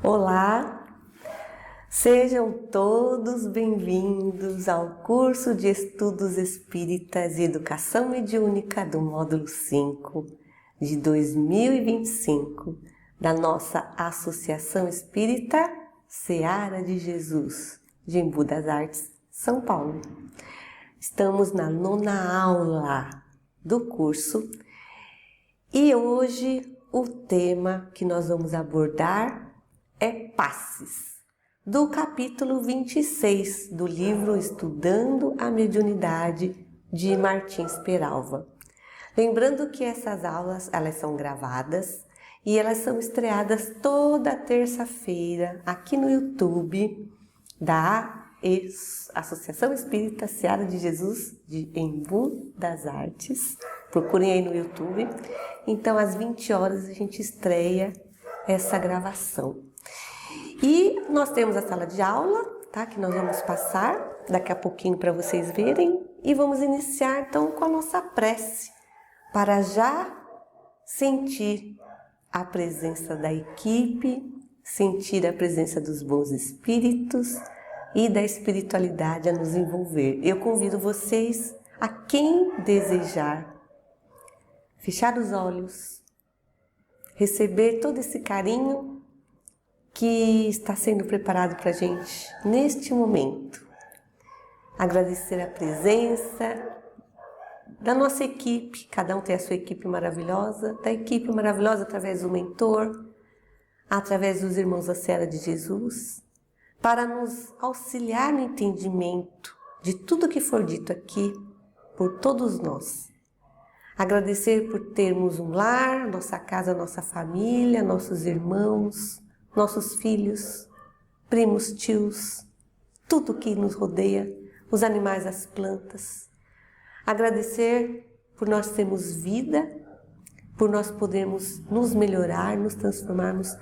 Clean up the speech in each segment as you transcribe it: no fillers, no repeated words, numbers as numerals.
Olá, sejam todos bem-vindos ao curso de Estudos Espíritas e Educação Mediúnica do módulo 5 de 2025 da nossa Associação Espírita Seara de Jesus, de Embu das Artes, São Paulo. Estamos na 9ª aula do curso e hoje o tema que nós vamos abordar é passes, do capítulo 26 do livro Estudando a Mediunidade de Martins Peralva. Lembrando que essas aulas, elas são gravadas e elas são estreadas toda terça-feira aqui no YouTube da Associação Espírita Seara de Jesus de Embu das Artes. Procurem aí no YouTube. Então, às 20 horas a gente estreia essa gravação. E nós temos a sala de aula, tá? Que nós vamos passar daqui a pouquinho para vocês verem. E vamos iniciar então com a nossa prece, para já sentir a presença da equipe, sentir a presença dos bons espíritos e da espiritualidade a nos envolver. Eu convido vocês, a quem desejar, fechar os olhos, receber todo esse carinho que está sendo preparado para a gente neste momento. Agradecer a presença da nossa equipe, cada um tem a sua equipe maravilhosa, da equipe maravilhosa através do mentor, através dos irmãos da Seara de Jesus, para nos auxiliar no entendimento de tudo que for dito aqui por todos nós. Agradecer por termos um lar, nossa casa, nossa família, nossos irmãos, nossos filhos, primos, tios, tudo que nos rodeia, os animais, as plantas. Agradecer por nós termos vida, por nós podermos nos melhorar, nos transformarmos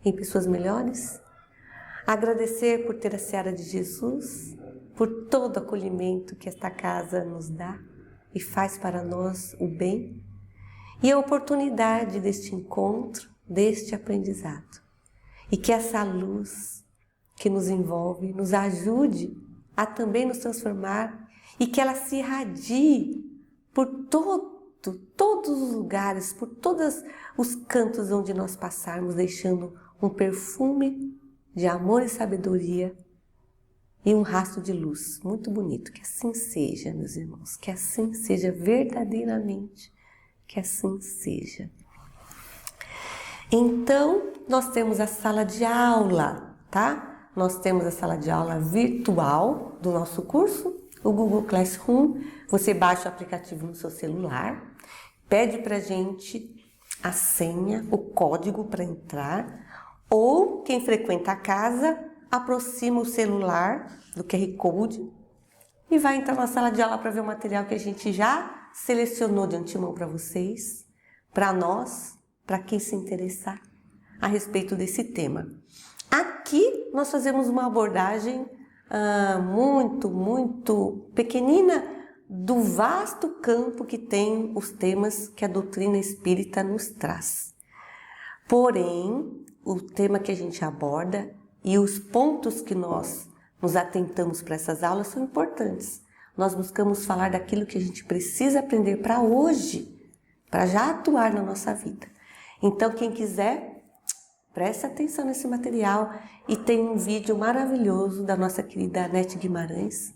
em pessoas melhores. Agradecer por ter a Seara de Jesus, por todo o acolhimento que esta casa nos dá e faz para nós o bem. E a oportunidade deste encontro, deste aprendizado. E que essa luz que nos envolve nos ajude a também nos transformar e que ela se irradie por todos os lugares, por todos os cantos onde nós passarmos, deixando um perfume de amor e sabedoria e um rastro de luz muito bonito. Que assim seja, meus irmãos, que assim seja verdadeiramente, que assim seja. Então, nós temos a sala de aula, tá? Nós temos a sala de aula virtual do nosso curso, o Google Classroom. Você baixa o aplicativo no seu celular, pede pra gente a senha, o código para entrar, ou quem frequenta a casa, aproxima o celular do QR Code e vai entrar na sala de aula para ver o material que a gente já selecionou de antemão para vocês, para nós, para quem se interessar a respeito desse tema. Aqui nós fazemos uma abordagem muito pequenina do vasto campo que tem os temas que a doutrina espírita nos traz. Porém, o tema que a gente aborda e os pontos que nós nos atentamos para essas aulas são importantes. Nós buscamos falar daquilo que a gente precisa aprender para hoje, para já atuar na nossa vida. Então, quem quiser, preste atenção nesse material e tem um vídeo maravilhoso da nossa querida Anete Guimarães,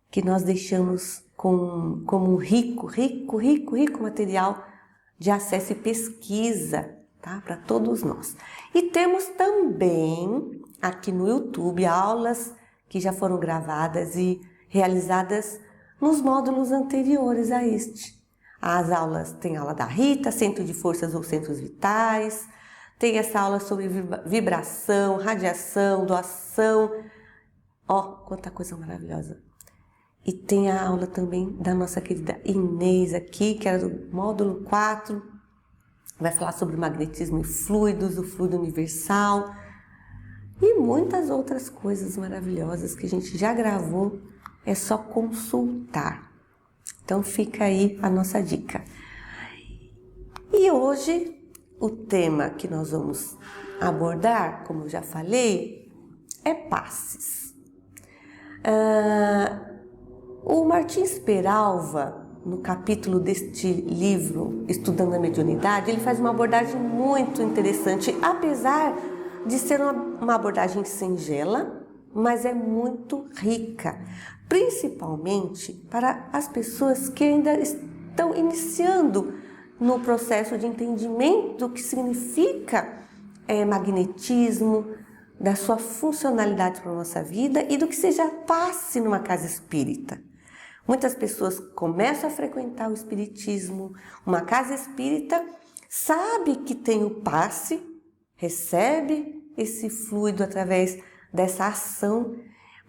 que nós deixamos como um rico material de acesso e pesquisa, tá? Para todos nós. E temos também aqui no YouTube aulas que já foram gravadas e realizadas nos módulos anteriores a este. As aulas, tem aula da Rita, Centro de Forças ou Centros Vitais, tem essa aula sobre vibração, radiação, doação, ó, quanta coisa maravilhosa. E tem a aula também da nossa querida Inês aqui, que era do módulo 4, vai falar sobre magnetismo e fluidos, o fluido universal e muitas outras coisas maravilhosas que a gente já gravou, é só consultar. Então fica aí a nossa dica. E hoje o tema que nós vamos abordar, como eu já falei, é passes. O Martins Peralva, no capítulo deste livro, Estudando a Mediunidade, ele faz uma abordagem muito interessante, apesar de ser uma abordagem singela, mas é muito rica, principalmente para as pessoas que ainda estão iniciando no processo de entendimento do que significa magnetismo, da sua funcionalidade para a nossa vida e do que seja passe numa casa espírita. Muitas pessoas começam a frequentar o espiritismo, uma casa espírita, sabe que tem o passe, recebe esse fluido através dessa ação,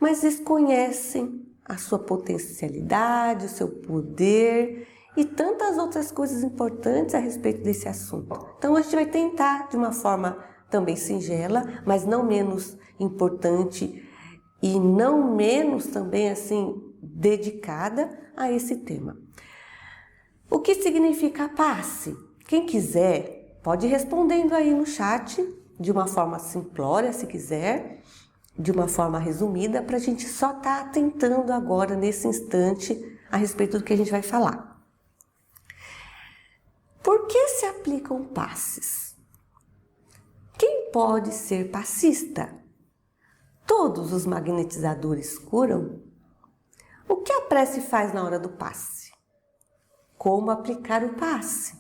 mas desconhecem a sua potencialidade, o seu poder e tantas outras coisas importantes a respeito desse assunto. Então a gente vai tentar de uma forma também singela, mas não menos importante e não menos também assim dedicada a esse tema. O que significa passe? Quem quiser pode ir respondendo aí no chat de uma forma simplória, se quiser, de uma forma resumida, para a gente só estar atentando agora nesse instante a respeito do que a gente vai falar. Por que se aplicam passes? Quem pode ser passista? Todos os magnetizadores curam? O que a prece faz na hora do passe? Como aplicar o passe?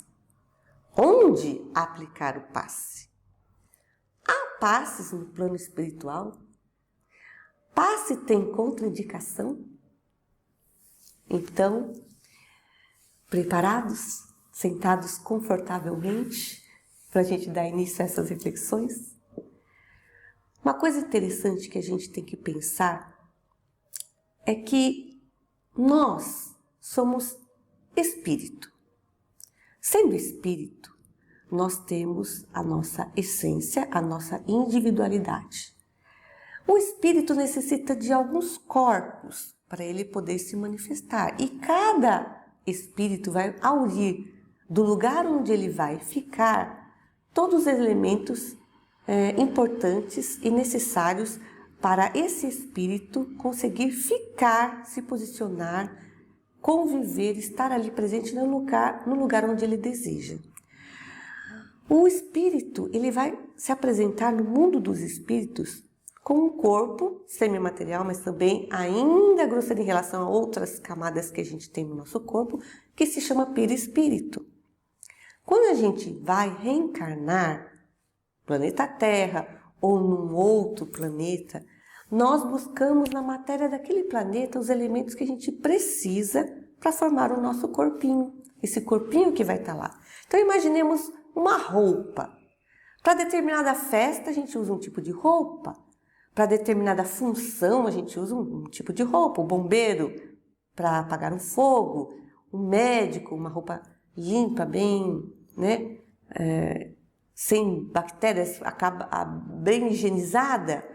Onde aplicar o passe? Há passes no plano espiritual? Passe tem contraindicação? Então, preparados? Sentados confortavelmente para a gente dar início a essas reflexões? Uma coisa interessante que a gente tem que pensar é que nós somos espírito. Sendo espírito, nós temos a nossa essência, a nossa individualidade. O espírito necessita de alguns corpos para ele poder se manifestar. E cada espírito vai aurir do lugar onde ele vai ficar todos os elementos importantes e necessários para esse espírito conseguir ficar, se posicionar, conviver, estar ali presente no lugar onde ele deseja. O espírito, ele vai se apresentar no mundo dos espíritos com um corpo semimaterial, mas também ainda grosseiro em relação a outras camadas que a gente tem no nosso corpo, que se chama perispírito. Quando a gente vai reencarnar no planeta Terra ou num outro planeta, nós buscamos na matéria daquele planeta os elementos que a gente precisa para formar o nosso corpinho, esse corpinho que vai estar lá. Então imaginemos uma roupa. Para determinada festa a gente usa um tipo de roupa, para determinada função a gente usa um tipo de roupa, o bombeiro para apagar um fogo, o médico, uma roupa limpa, bem, sem bactérias, bem higienizada.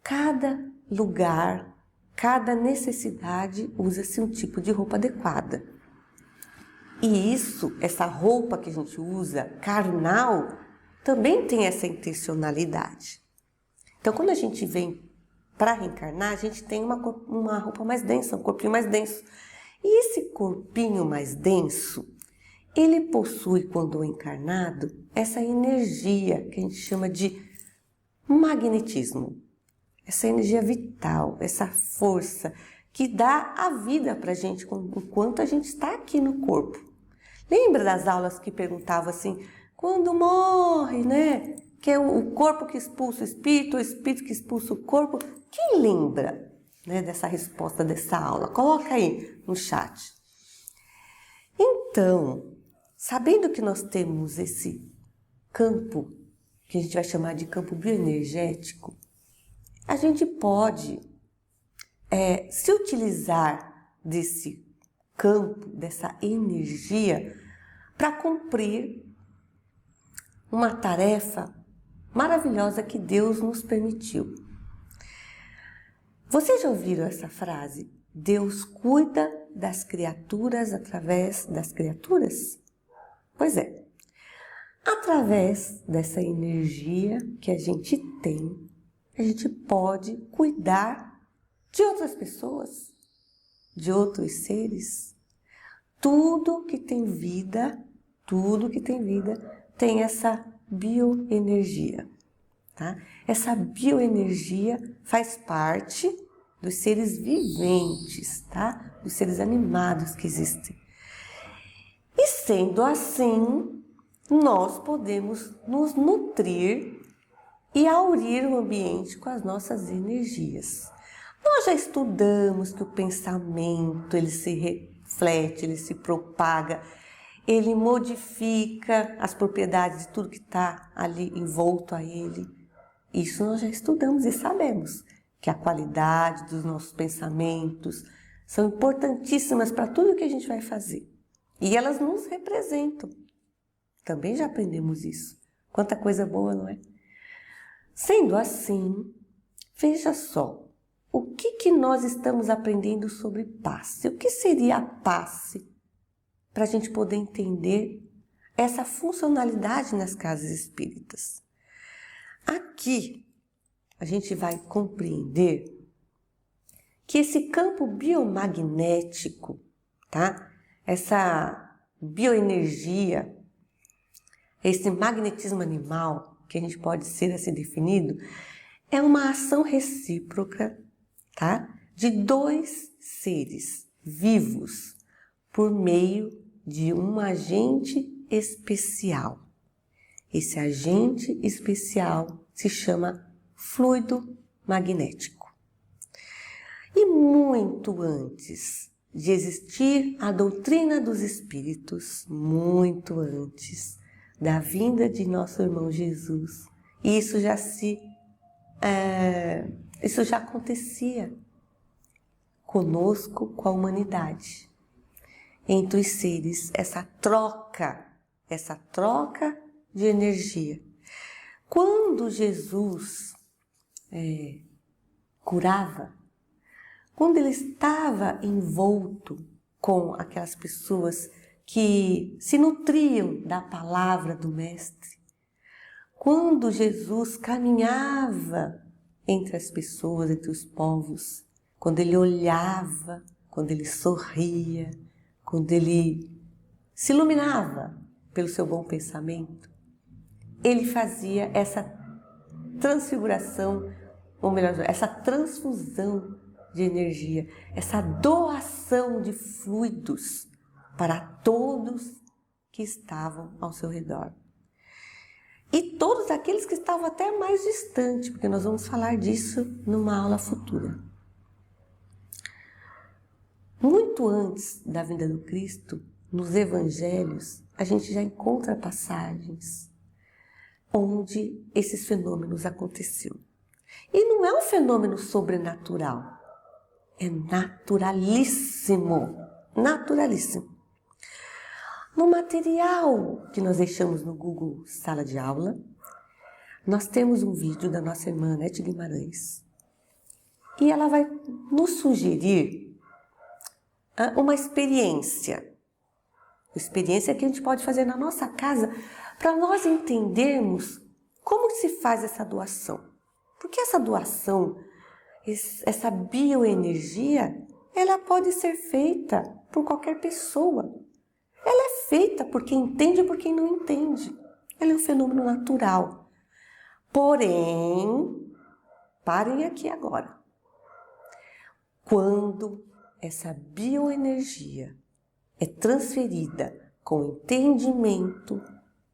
Cada lugar, cada necessidade usa-se um tipo de roupa adequada. E isso, essa roupa que a gente usa, carnal, também tem essa intencionalidade. Então, quando a gente vem para reencarnar, a gente tem uma roupa mais densa, um corpinho mais denso. E esse corpinho mais denso, ele possui, quando encarnado, essa energia que a gente chama de magnetismo. Essa energia vital, essa força que dá a vida para a gente enquanto a gente está aqui no corpo. Lembra das aulas que perguntavam assim, quando morre, né? Que é o corpo que expulsa o espírito que expulsa o corpo. Quem lembra, né, dessa resposta dessa aula? Coloca aí no chat. Então, sabendo que nós temos esse campo, que a gente vai chamar de campo bioenergético, a gente pode se utilizar desse campo, dessa energia, para cumprir uma tarefa maravilhosa que Deus nos permitiu. Vocês já ouviram essa frase? Deus cuida das criaturas através das criaturas? Pois é. Através dessa energia que a gente tem, a gente pode cuidar de outras pessoas, de outros seres. Tudo que tem vida tem essa bioenergia, tá? Essa bioenergia faz parte dos seres viventes, tá? Dos seres animados que existem. E sendo assim, nós podemos nos nutrir e aurir o ambiente com as nossas energias. Nós já estudamos que o pensamento, ele se reflete, ele se propaga, ele modifica as propriedades de tudo que está ali envolto a ele. Isso nós já estudamos e sabemos que a qualidade dos nossos pensamentos são importantíssimas para tudo que a gente vai fazer. E elas nos representam. Também já aprendemos isso. Quanta coisa boa, não é? Sendo assim, veja só, o que nós estamos aprendendo sobre passe? O que seria a passe? Para a gente poder entender essa funcionalidade nas casas espíritas. Aqui, a gente vai compreender que esse campo biomagnético, tá? Essa bioenergia, esse magnetismo animal, que a gente pode ser assim definido, é uma ação recíproca, tá? De dois seres vivos por meio de um agente especial. Esse agente especial se chama fluido magnético. E muito antes de existir a doutrina dos espíritos, muito antes da vinda de nosso irmão Jesus, isso já acontecia conosco, com a humanidade, entre os seres, essa troca de energia. Quando Jesus curava, quando ele estava envolto com aquelas pessoas que se nutriam da palavra do Mestre, quando Jesus caminhava entre as pessoas, entre os povos, quando ele olhava, quando ele sorria, quando ele se iluminava pelo seu bom pensamento, ele fazia essa transfiguração, ou melhor, essa transfusão de energia, essa doação de fluidos para todos que estavam ao seu redor. E todos aqueles que estavam até mais distantes, porque nós vamos falar disso numa aula futura. Muito antes da vinda do Cristo, nos evangelhos, a gente já encontra passagens onde esses fenômenos aconteciam. E não é um fenômeno sobrenatural, é naturalíssimo, naturalíssimo. No material que nós deixamos no Google Sala de Aula, nós temos um vídeo da nossa irmã Nete Guimarães. E ela vai nos sugerir uma experiência que a gente pode fazer na nossa casa para nós entendermos como se faz essa doação. Porque essa doação, essa bioenergia, ela pode ser feita por qualquer pessoa. Ela é feita por quem entende e por quem não entende. Ela é um fenômeno natural. Porém, parem aqui agora. Quando essa bioenergia é transferida com entendimento,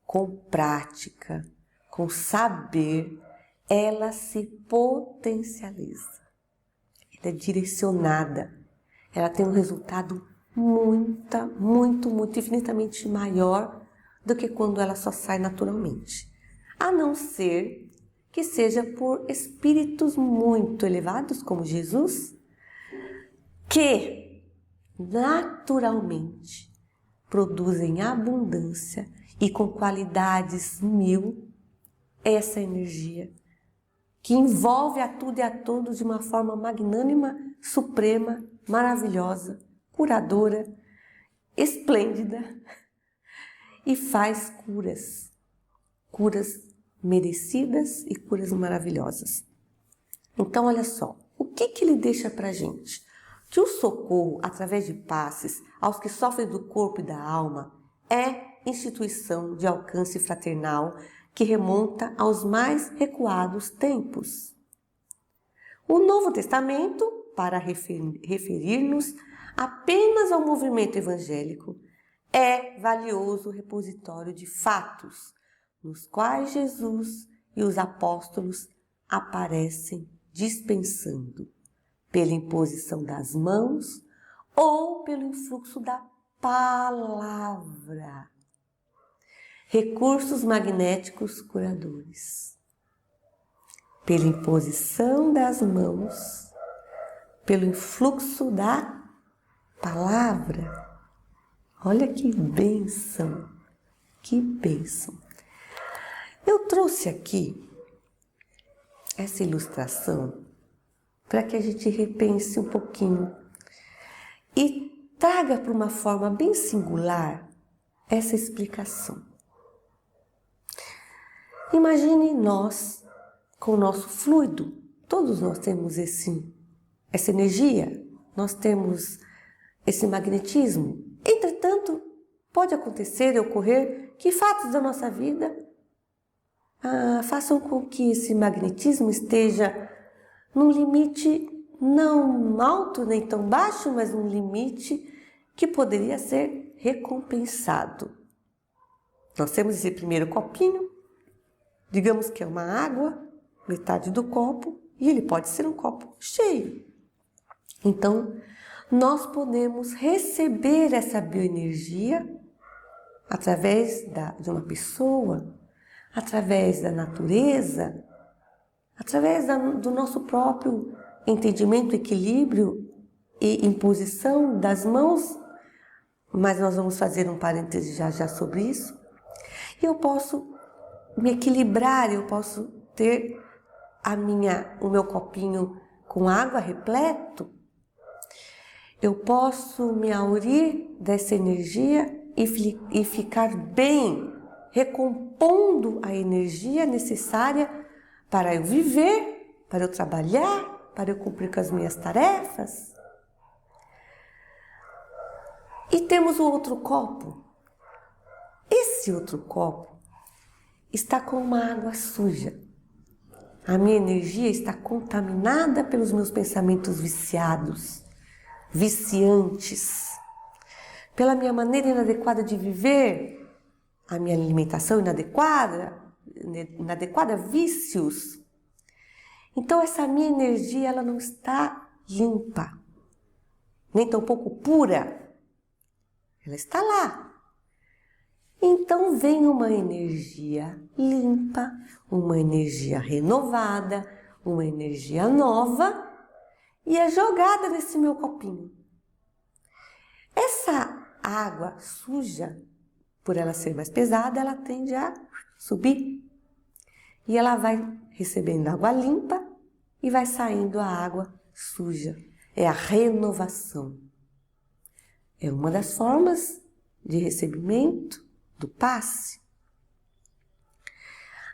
com prática, com saber, ela se potencializa. Ela é direcionada. Ela tem um resultado muito, infinitamente maior do que quando ela só sai naturalmente. A não ser que seja por espíritos muito elevados, como Jesus, que naturalmente produzem abundância e com qualidades 1000 essa energia que envolve a tudo e a todos de uma forma magnânima, suprema, maravilhosa, curadora, esplêndida e faz curas curas merecidas e curas maravilhosas. Então, olha só, o que ele deixa pra gente? Que o socorro, através de passes, aos que sofrem do corpo e da alma, é instituição de alcance fraternal que remonta aos mais recuados tempos. O Novo Testamento, para referir-nos apenas ao movimento evangélico, é valioso repositório de fatos, nos quais Jesus e os apóstolos aparecem dispensando, pela imposição das mãos ou pelo influxo da palavra, recursos magnéticos curadores. Pela imposição das mãos, pelo influxo da palavra. Olha que bênção, que bênção. Eu trouxe aqui essa ilustração para que a gente repense um pouquinho e traga para uma forma bem singular essa explicação. Imagine nós com o nosso fluido, todos nós temos essa energia, nós temos esse magnetismo. Entretanto, pode acontecer e ocorrer que fatos da nossa vida façam com que esse magnetismo esteja num limite não alto nem tão baixo, mas um limite que poderia ser recompensado. Nós temos esse primeiro copinho, digamos que é uma água, metade do copo, e ele pode ser um copo cheio. Então, nós podemos receber essa bioenergia através de uma pessoa, através da natureza, através do nosso próprio entendimento, equilíbrio e imposição das mãos, mas nós vamos fazer um parêntese já sobre isso. E eu posso me equilibrar, eu posso ter o meu copinho com água repleto, eu posso me aurir dessa energia e ficar bem, recompondo a energia necessária para eu viver, para eu trabalhar, para eu cumprir com as minhas tarefas. E temos o outro copo. Esse outro copo está com uma água suja. A minha energia está contaminada pelos meus pensamentos viciados, viciantes, pela minha maneira inadequada de viver, a minha alimentação inadequada, vícios. Então essa minha energia, ela não está limpa, nem tampouco pura. Ela está lá. Então vem uma energia limpa, uma energia renovada, uma energia nova e é jogada nesse meu copinho. Essa água suja, por ela ser mais pesada, ela tende a subir e ela vai recebendo água limpa e vai saindo a água suja. É a renovação. É uma das formas de recebimento do passe.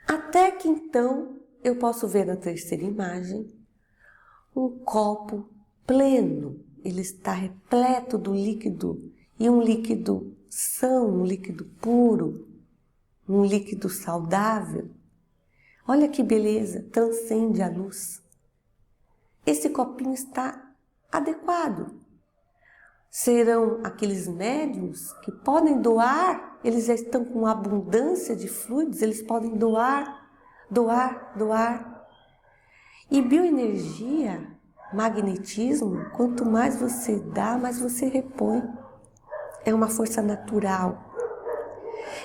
Até que então eu posso ver na terceira imagem um copo pleno. Ele está repleto do líquido, e um líquido são, um líquido puro, um líquido saudável. Olha que beleza, transcende a luz. Esse copinho está adequado. Serão aqueles médiuns que podem doar, eles já estão com abundância de fluidos, eles podem doar. E bioenergia, magnetismo, quanto mais você dá, mais você repõe. É uma força natural.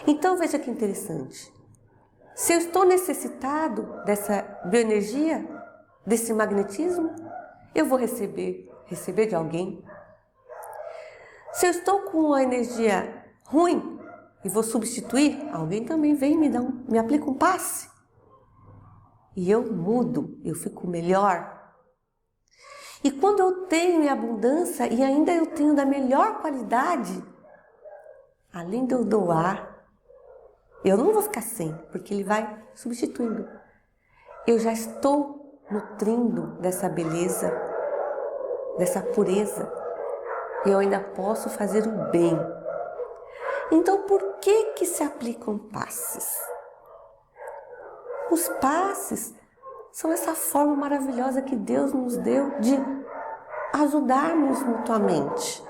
Então veja que interessante. Se eu estou necessitado dessa bioenergia, desse magnetismo, eu vou receber de alguém. Se eu estou com a energia ruim e vou substituir, alguém também vem e me aplica um passe. E eu mudo, eu fico melhor. E quando eu tenho em abundância e ainda eu tenho da melhor qualidade, além de eu doar, Eu não vou ficar sem, porque ele vai substituindo. Eu já estou nutrindo dessa beleza, dessa pureza. E eu ainda posso fazer o bem. Então, por que se aplicam passes? Os passes são essa forma maravilhosa que Deus nos deu de ajudarmos mutuamente,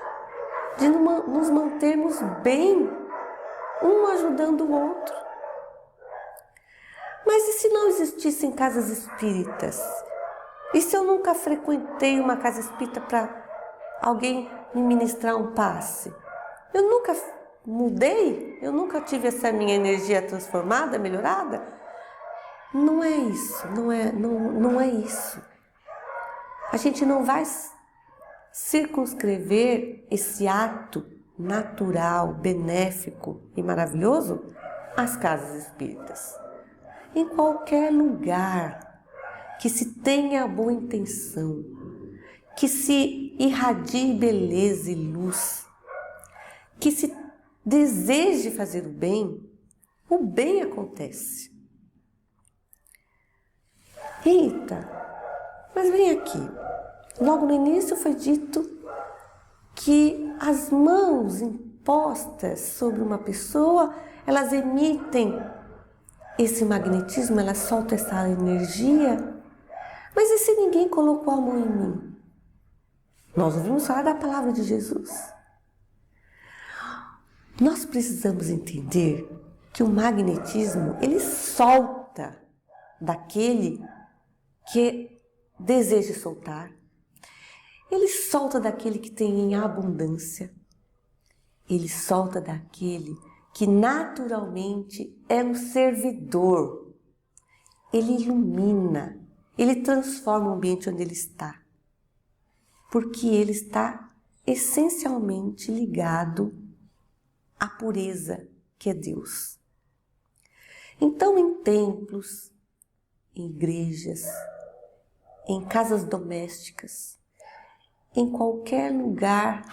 de nos mantermos bem, um ajudando o outro. Mas e se não existissem casas espíritas? E se eu nunca frequentei uma casa espírita para alguém me ministrar um passe? Eu nunca mudei? Eu nunca tive essa minha energia transformada, melhorada? Não é isso, não é isso. A gente não vai circunscrever esse ato natural, benéfico e maravilhoso às casas espíritas. Em qualquer lugar que se tenha boa intenção, que se irradie beleza e luz, que se deseje fazer o bem acontece. Eita, mas vem aqui. Logo no início foi dito que as mãos impostas sobre uma pessoa, elas emitem esse magnetismo, elas soltam essa energia. Mas e se ninguém colocou a mão em mim? Nós ouvimos falar da palavra de Jesus. Nós precisamos entender que o magnetismo, ele solta daquele que deseja soltar. Ele solta daquele que tem em abundância. Ele solta daquele que naturalmente é um servidor. Ele ilumina, ele transforma o ambiente onde ele está. Porque ele está essencialmente ligado à pureza que é Deus. Então, em templos, em igrejas, em casas domésticas, em qualquer lugar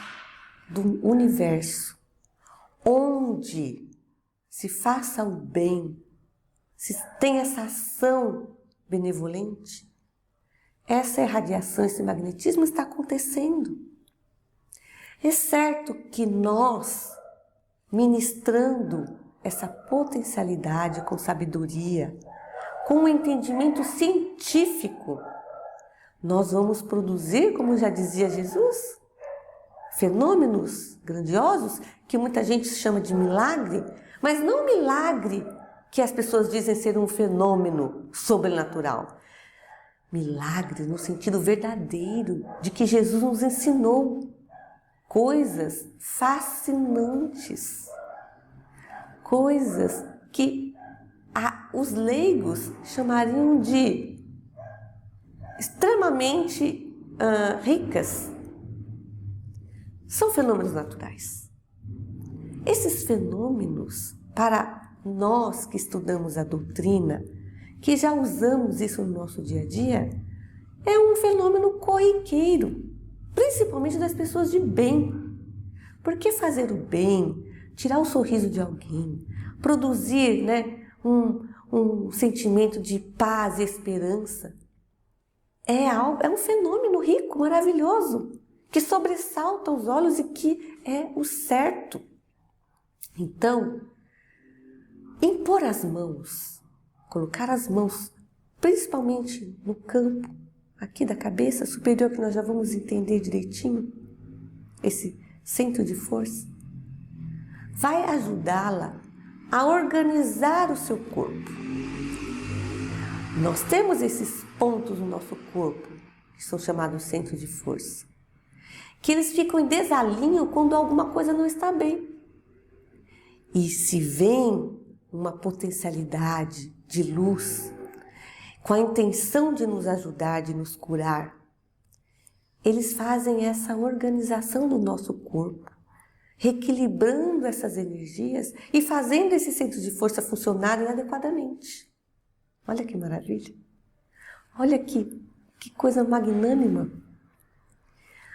do universo, onde se faça o bem, se tem essa ação benevolente, essa irradiação, esse magnetismo está acontecendo. É certo que nós, ministrando essa potencialidade com sabedoria, com um entendimento científico, nós vamos produzir, como já dizia Jesus, fenômenos grandiosos que muita gente chama de milagre, mas não milagre que as pessoas dizem ser um fenômeno sobrenatural. Milagre no sentido verdadeiro de que Jesus nos ensinou coisas fascinantes, coisas que os leigos chamariam de extremamente ricas. São fenômenos naturais. Esses fenômenos, para nós que estudamos a doutrina, que já usamos isso no nosso dia a dia, é um fenômeno corriqueiro, principalmente das pessoas de bem. Porque fazer o bem, tirar o sorriso de alguém, produzir, um sentimento de paz e esperança, é um fenômeno rico, maravilhoso, que sobressalta os olhos e que é o certo. Então, impor as mãos, colocar as mãos, principalmente no campo, aqui da cabeça superior, que nós já vamos entender direitinho, esse centro de força, vai ajudá-la a organizar o seu corpo. Nós temos esses pontos no nosso corpo, que são chamados centros de força, que eles ficam em desalinho quando alguma coisa não está bem. E se vem uma potencialidade de luz, com a intenção de nos ajudar, de nos curar, eles fazem essa organização do nosso corpo, reequilibrando essas energias e fazendo esses centros de força funcionarem adequadamente. Olha que maravilha! Olha que coisa magnânima!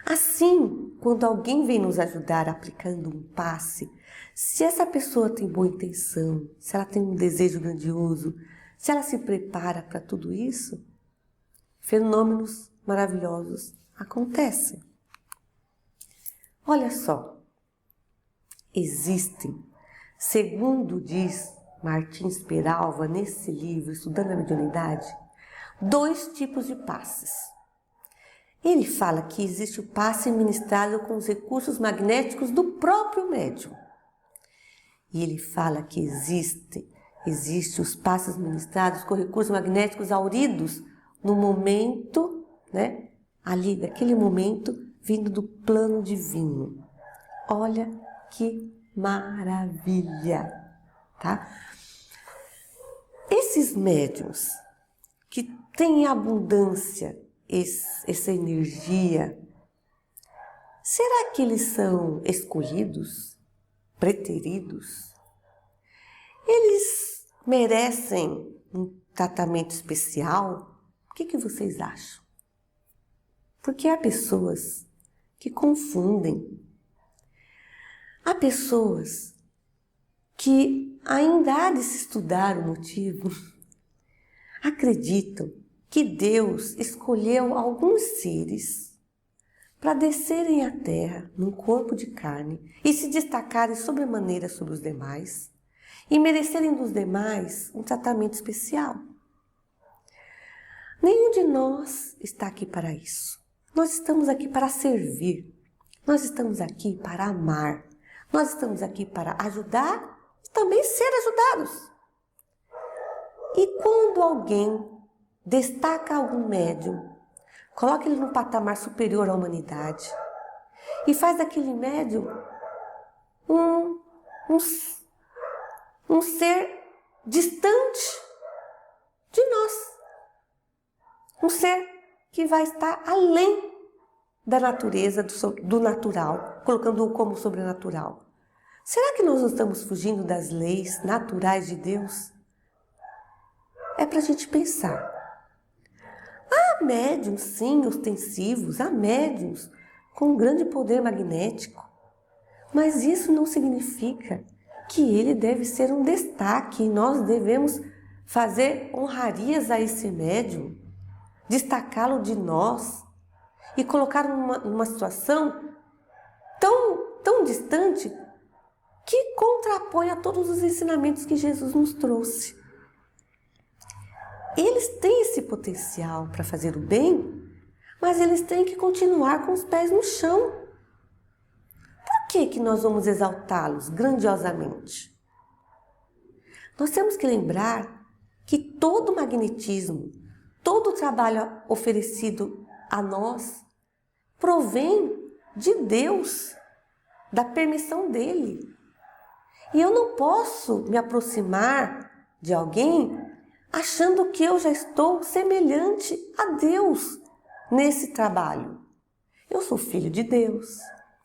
Assim, quando alguém vem nos ajudar aplicando um passe, se essa pessoa tem boa intenção, se ela tem um desejo grandioso, se ela se prepara para tudo isso, fenômenos maravilhosos acontecem. Olha só, existem, segundo diz Martins Peralva nesse livro, Estudando a Mediunidade, 2 tipos de passes. Ele fala que existe o passe ministrado com os recursos magnéticos do próprio médium. E ele fala que existe os passes ministrados com recursos magnéticos auridos no momento, né? Ali, naquele momento, vindo do plano divino. Olha que maravilha, tá? Esses médiuns que têm abundância, essa energia, será que eles são escolhidos, preteridos? Eles merecem um tratamento especial? O que vocês acham? Porque há pessoas que confundem. Há pessoas que ainda há de se estudar o motivo, acreditam que Deus escolheu alguns seres para descerem à terra num corpo de carne e se destacarem sobremaneira sobre os demais e merecerem dos demais um tratamento especial. Nenhum de nós está aqui para isso. Nós estamos aqui para servir. Nós estamos aqui para amar. Nós estamos aqui para ajudar e também ser ajudados. E quando alguém destaca algum médium, coloca ele num patamar superior à humanidade e faz daquele médium um ser distante de nós. Um ser que vai estar além da natureza, do natural, colocando-o como sobrenatural. Será que nós não estamos fugindo das leis naturais de Deus? É para a gente pensar. Há médiums, sim, ostensivos, há médiums com grande poder magnético, mas isso não significa que ele deve ser um destaque e nós devemos fazer honrarias a esse médium, destacá-lo de nós e colocar numa situação tão distante que contrapõe a todos os ensinamentos que Jesus nos trouxe. Eles têm esse potencial para fazer o bem, mas eles têm que continuar com os pés no chão. Por que nós vamos exaltá-los grandiosamente? Nós temos que lembrar que todo magnetismo, todo o trabalho oferecido a nós provém de Deus, da permissão dele. E eu não posso me aproximar de alguém achando que eu já estou semelhante a Deus nesse trabalho. Eu sou filho de Deus,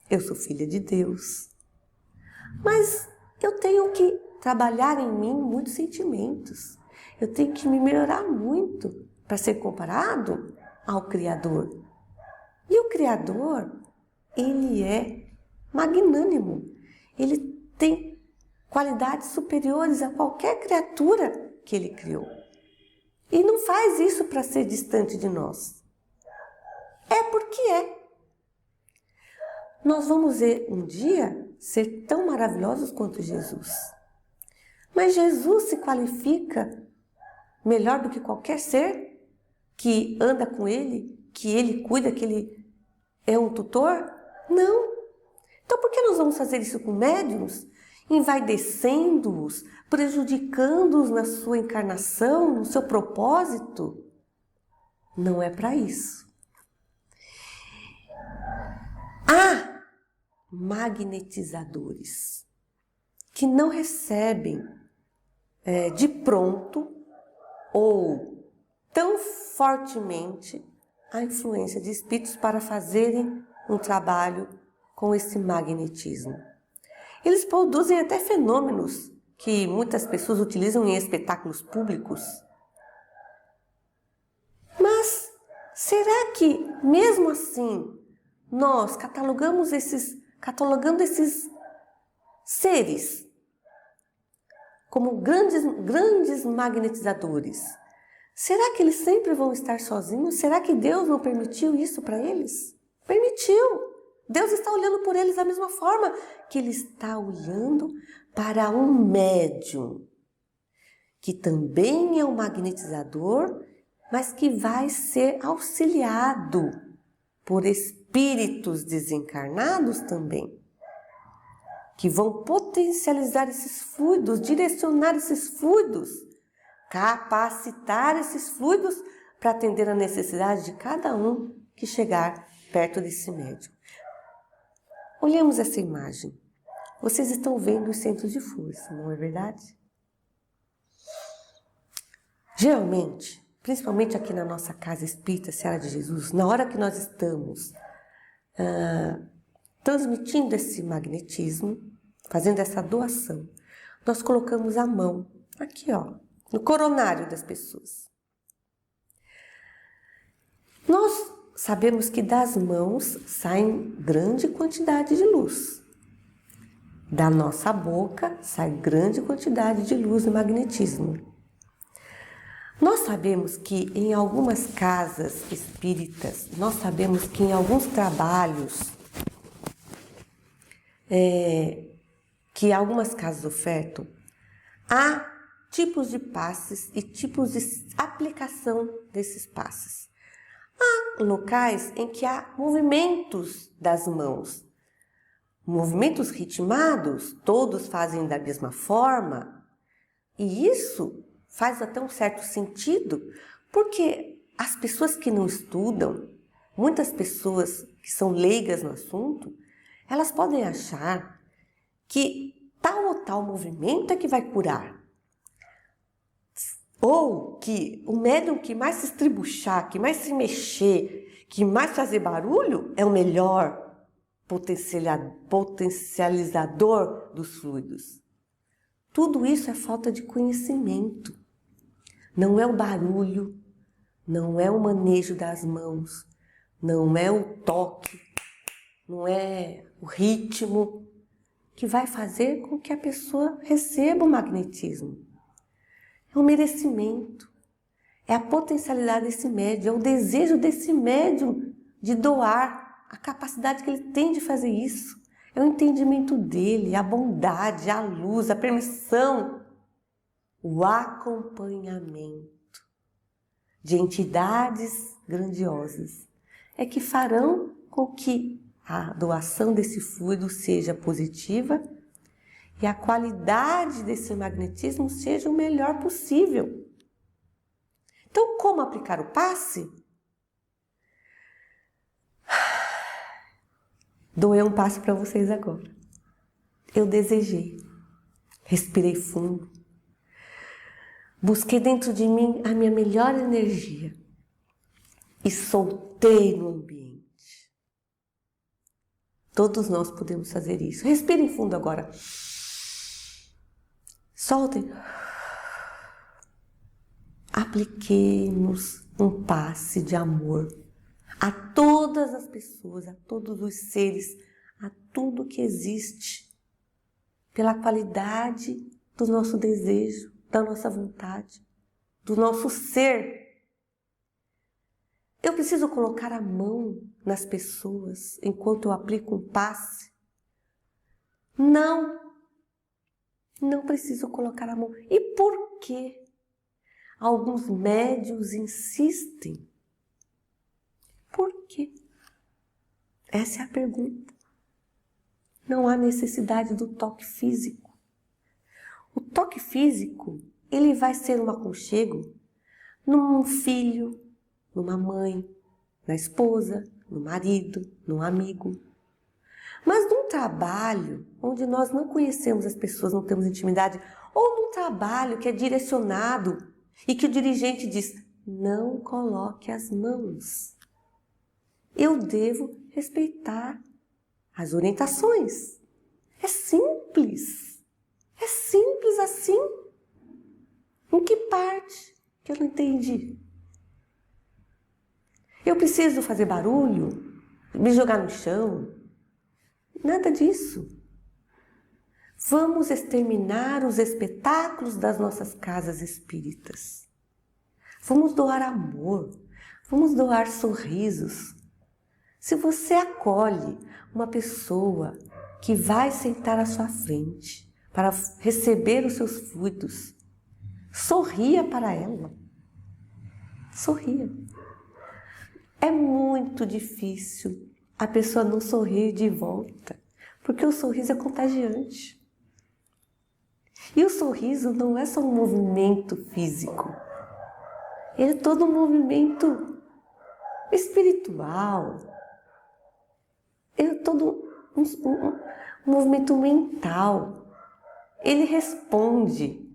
eu sou filha de Deus. Mas eu tenho que trabalhar em mim muitos sentimentos. Eu tenho que me melhorar muito para ser comparado ao Criador. E o Criador, ele é magnânimo. Ele tem qualidades superiores a qualquer criatura que ele criou. E não faz isso para ser distante de nós. É porque é. Nós vamos um dia ser tão maravilhosos quanto Jesus. Mas Jesus se qualifica melhor do que qualquer ser que anda com ele, que ele cuida, que ele é um tutor? Não. Então por que nós vamos fazer isso com médiuns? Envaidecendo-os, prejudicando-os na sua encarnação, no seu propósito? Não é para isso. Há magnetizadores que não recebem de pronto ou tão fortemente a influência de espíritos para fazerem um trabalho com esse magnetismo. Eles produzem até fenômenos que muitas pessoas utilizam em espetáculos públicos. Mas será que, mesmo assim, nós catalogando esses seres como grandes magnetizadores, será que eles sempre vão estar sozinhos? Será que Deus não permitiu isso para eles? Permitiu! Deus está olhando por eles da mesma forma que Ele está olhando para um médium, que também é um magnetizador, mas que vai ser auxiliado por espíritos desencarnados também, que vão potencializar esses fluidos, direcionar esses fluidos, capacitar esses fluidos para atender a necessidade de cada um que chegar perto desse médium. Olhemos essa imagem. Vocês estão vendo os centros de força, não é verdade? Geralmente, principalmente aqui na nossa casa espírita Seara de Jesus, na hora que nós estamos transmitindo esse magnetismo, fazendo essa doação, nós colocamos a mão aqui, ó, no coronário das pessoas. Nós sabemos que das mãos saem grande quantidade de luz. Da nossa boca sai grande quantidade de luz e magnetismo. Nós sabemos que em algumas casas espíritas, nós sabemos que em alguns trabalhos, que algumas casas ofertam, há tipos de passes e tipos de aplicação desses passes. Há locais em que há movimentos das mãos, movimentos ritmados, todos fazem da mesma forma, e isso faz até um certo sentido, porque as pessoas que não estudam, muitas pessoas que são leigas no assunto, elas podem achar que tal ou tal movimento é que vai curar. Ou que o médium que mais se estribuchar, que mais se mexer, que mais fazer barulho é o melhor potencializador dos fluidos. Tudo isso é falta de conhecimento. Não é o barulho, não é o manejo das mãos, não é o toque, não é o ritmo que vai fazer com que a pessoa receba o magnetismo. É o merecimento, é a potencialidade desse médium, é o desejo desse médium de doar, a capacidade que ele tem de fazer isso. É o entendimento dele, a bondade, a luz, a permissão, o acompanhamento de entidades grandiosas é que farão com que a doação desse fluido seja positiva e a qualidade desse magnetismo seja o melhor possível. Então, como aplicar o passe? Doei um passe para vocês agora. Eu desejei, respirei fundo, busquei dentro de mim a minha melhor energia e soltei no ambiente. Todos nós podemos fazer isso. Respirem fundo agora. Soltem. Apliquemos um passe de amor a todas as pessoas, a todos os seres, a tudo que existe, pela qualidade do nosso desejo, da nossa vontade, do nosso ser. Eu preciso colocar a mão nas pessoas enquanto eu aplico um passe? Não preciso colocar a mão. E por quê? Alguns médiuns insistem. Por quê? Essa é a pergunta. Não há necessidade do toque físico. O toque físico, ele vai ser um aconchego num filho, numa mãe, na esposa, no marido, num amigo. Mas num trabalho onde nós não conhecemos as pessoas, não temos intimidade, ou num trabalho que é direcionado e que o dirigente diz, não coloque as mãos. Eu devo respeitar as orientações. É simples assim. Em que parte que eu não entendi? Eu preciso fazer barulho? me jogar no chão. Nada disso. Vamos exterminar os espetáculos das nossas casas espíritas. Vamos doar amor, vamos doar sorrisos. Se você acolhe uma pessoa que vai sentar à sua frente para receber os seus fluidos, sorria para ela. Sorria. É muito difícil a pessoa não sorrir de volta, porque o sorriso é contagiante. E o sorriso não é só um movimento físico, ele é todo um movimento espiritual, ele é todo um movimento mental. Ele responde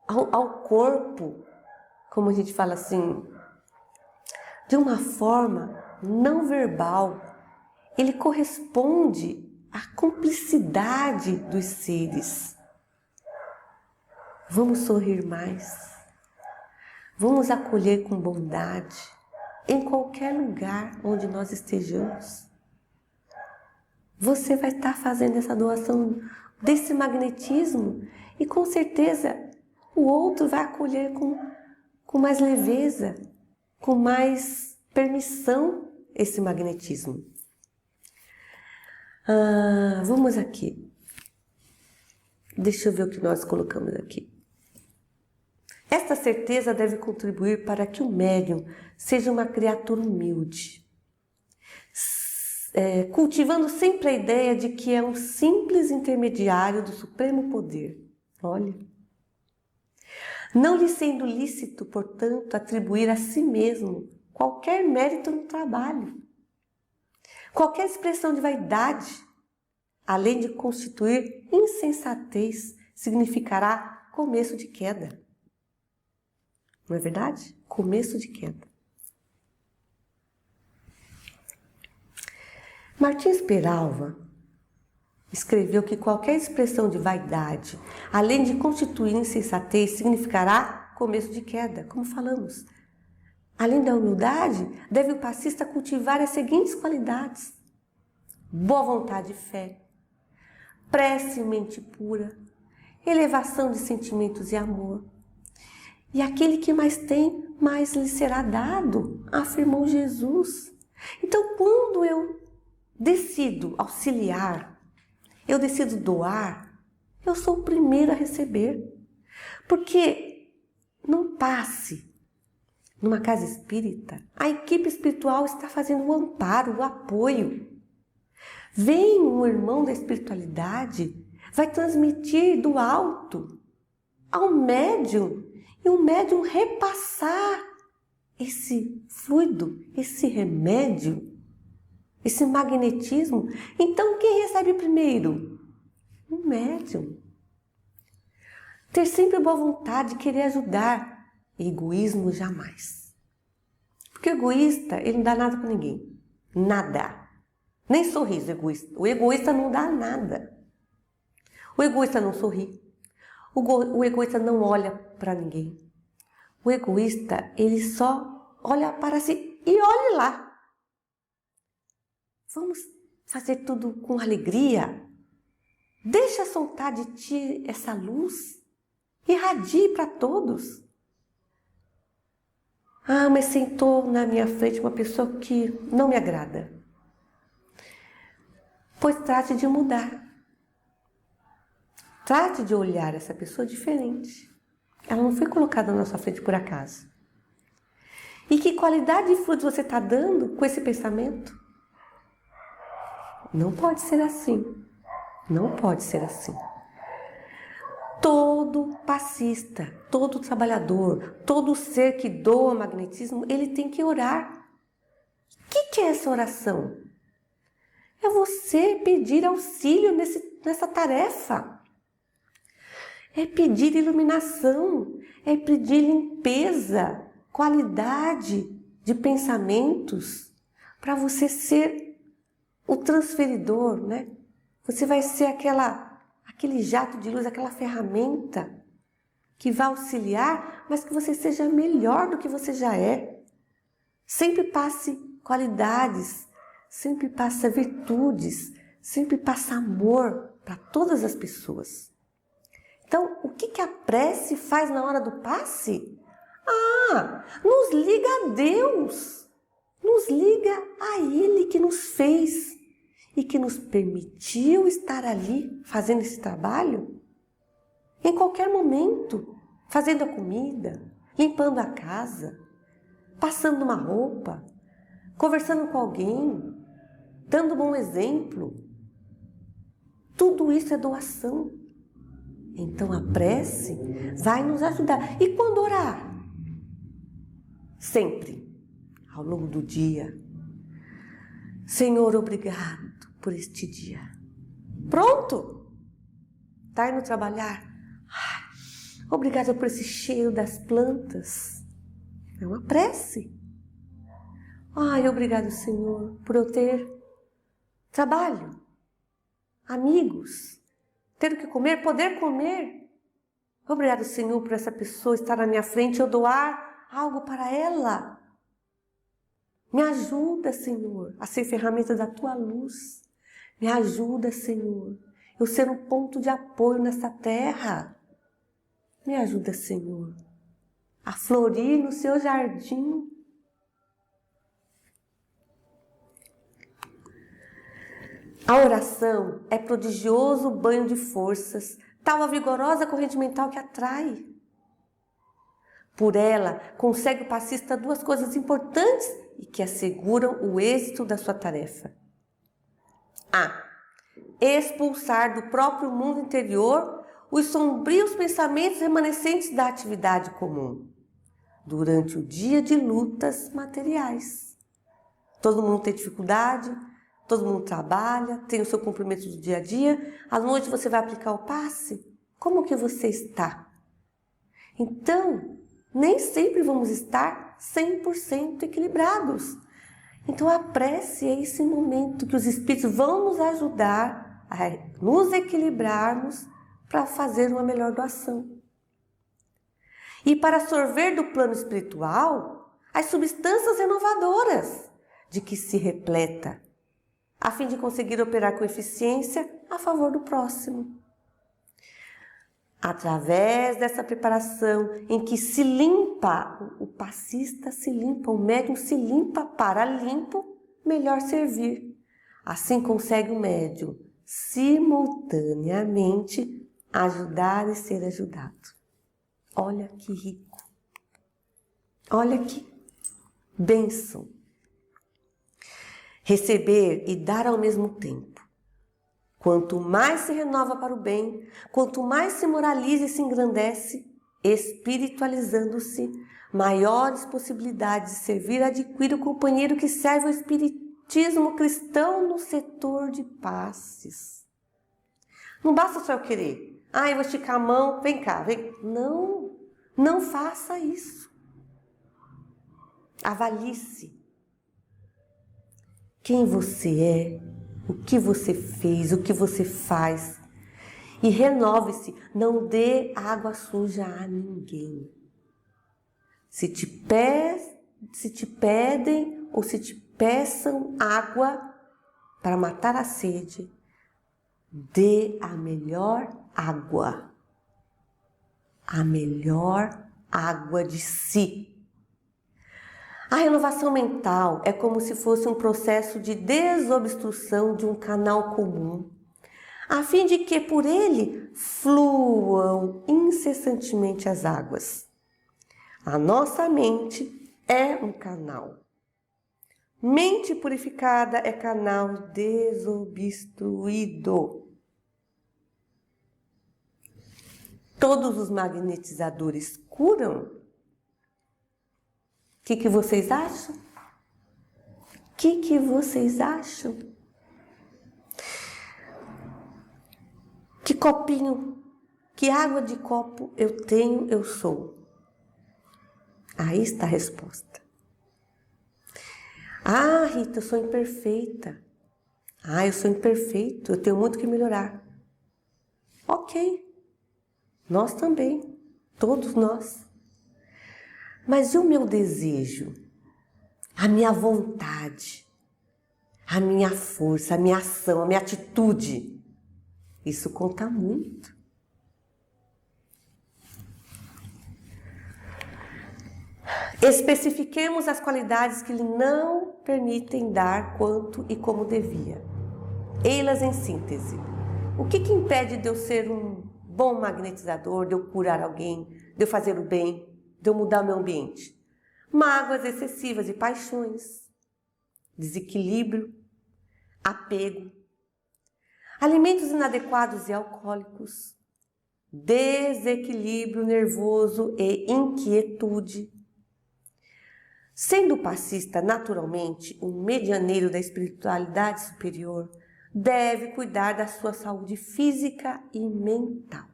ao corpo, como a gente fala assim, de uma forma não verbal. Ele corresponde à cumplicidade dos seres. Vamos sorrir mais. Vamos acolher com bondade em qualquer lugar onde nós estejamos. Você vai estar fazendo essa doação desse magnetismo e com certeza o outro vai acolher com mais leveza, com mais permissão esse magnetismo. Vamos aqui. Deixa eu ver o que nós colocamos aqui. Esta certeza deve contribuir para que o médium seja uma criatura humilde, cultivando sempre a ideia de que é um simples intermediário do supremo poder. Olha. Não lhe sendo lícito, portanto, atribuir a si mesmo qualquer mérito no trabalho. Qualquer expressão de vaidade, além de constituir insensatez, significará começo de queda. Não é verdade? Começo de queda. Martins Peralva escreveu que qualquer expressão de vaidade, além de constituir insensatez, significará começo de queda, como falamos. Além da humildade, deve o passista cultivar as seguintes qualidades: boa vontade e fé, prece e mente pura, elevação de sentimentos e amor. E aquele que mais tem, mais lhe será dado, afirmou Jesus. Então, quando eu decido auxiliar, eu decido doar, eu sou o primeiro a receber. Porque num passe, numa casa espírita, a equipe espiritual está fazendo o amparo, o apoio. Vem um irmão da espiritualidade, vai transmitir do alto ao médium, e o médium repassar esse fluido, esse remédio, esse magnetismo. Então, quem recebe primeiro? O médium. Ter sempre boa vontade, querer ajudar. Egoísmo jamais. Porque o egoísta, ele não dá nada para ninguém. Nada. Nem sorriso egoísta. O egoísta não dá nada. O egoísta não sorri. O egoísta não olha para ninguém. O egoísta, ele só olha para si e olhe lá. Vamos fazer tudo com alegria. Deixa soltar de ti essa luz. Irradie para todos. Mas sentou na minha frente uma pessoa que não me agrada. Pois trate de mudar. Trate de olhar essa pessoa diferente. Ela não foi colocada na sua frente por acaso. E que qualidade de frutos você está dando com esse pensamento? Não pode ser assim. Não pode ser assim. Todo passista, todo trabalhador, todo ser que doa magnetismo, ele tem que orar. O que é essa oração? É você pedir auxílio nessa tarefa. É pedir iluminação, é pedir limpeza, qualidade de pensamentos, para você ser o transferidor, né? Você vai ser aquele jato de luz, aquela ferramenta que vai auxiliar, mas que você seja melhor do que você já é. Sempre passe qualidades, sempre passe virtudes, sempre passe amor para todas as pessoas. Então, o que a prece faz na hora do passe? Nos liga a Deus, nos liga a Ele que nos fez e que nos permitiu estar ali fazendo esse trabalho. Em qualquer momento, fazendo a comida, limpando a casa, passando uma roupa, conversando com alguém, dando um bom exemplo. Tudo isso é doação. Então a prece vai nos ajudar. E quando orar? Sempre, ao longo do dia. Senhor, obrigado por este dia. Pronto! Tá indo trabalhar? Obrigada por esse cheiro das plantas. É uma prece. Obrigado, Senhor, por eu ter trabalho, amigos, ter o que comer, poder comer. Obrigado, Senhor, por essa pessoa estar na minha frente e eu doar algo para ela. Me ajuda, Senhor, a ser ferramenta da Tua luz. Me ajuda, Senhor, eu ser um ponto de apoio nessa terra. Me ajuda, Senhor, a florir no Seu jardim. A oração é prodigioso banho de forças, tal a vigorosa corrente mental que atrai. Por ela, consegue o passista duas coisas importantes e que asseguram o êxito da sua tarefa. Expulsar do próprio mundo interior os sombrios pensamentos remanescentes da atividade comum, durante o dia de lutas materiais. Todo mundo tem dificuldade, todo mundo trabalha, tem o seu cumprimento do dia a dia. À noite você vai aplicar o passe? Como que você está? Então, nem sempre vamos estar 100% equilibrados. Então, a prece é esse momento que os Espíritos vão nos ajudar a nos equilibrarmos para fazer uma melhor doação. E para sorver do plano espiritual as substâncias renovadoras de que se repleta, a fim de conseguir operar com eficiência a favor do próximo. Através dessa preparação em que se limpa, o passista se limpa, o médium se limpa para limpo, melhor servir. Assim consegue o médium simultaneamente ajudar e ser ajudado. Olha que rico, olha que bênção. Receber e dar ao mesmo tempo. Quanto mais se renova para o bem, quanto mais se moraliza e se engrandece, espiritualizando-se, maiores possibilidades de servir adquire o companheiro que serve o espiritismo cristão no setor de passes. Não basta só eu querer. Eu vou esticar a mão, vem cá, vem. Não faça isso. Avalie-se. Quem você é, o que você fez, o que você faz. E renove-se, não dê água suja a ninguém. Se te pedem ou se te peçam água para matar a sede, dê a melhor água. A melhor água de si. A renovação mental é como se fosse um processo de desobstrução de um canal comum, a fim de que por ele fluam incessantemente as águas. A nossa mente é um canal. Mente purificada é canal desobstruído. Todos os magnetizadores curam? O que vocês acham? O que vocês acham? Que copinho, que água de copo eu tenho, eu sou? Aí está a resposta. Rita, eu sou imperfeita. Eu sou imperfeito, eu tenho muito que melhorar. Ok, nós também, todos nós. Mas e o meu desejo? a minha vontade, a minha força, a minha ação, a minha atitude. Isso conta muito. Especifiquemos as qualidades que lhe não permitem dar quanto e como devia. Ei-las em síntese. O que impede de eu ser um bom magnetizador, de eu curar alguém, de eu fazer o bem, de eu mudar o meu ambiente? Mágoas excessivas e paixões, desequilíbrio, apego, alimentos inadequados e alcoólicos, desequilíbrio nervoso e inquietude. Sendo o passista naturalmente um medianeiro da espiritualidade superior, deve cuidar da sua saúde física e mental.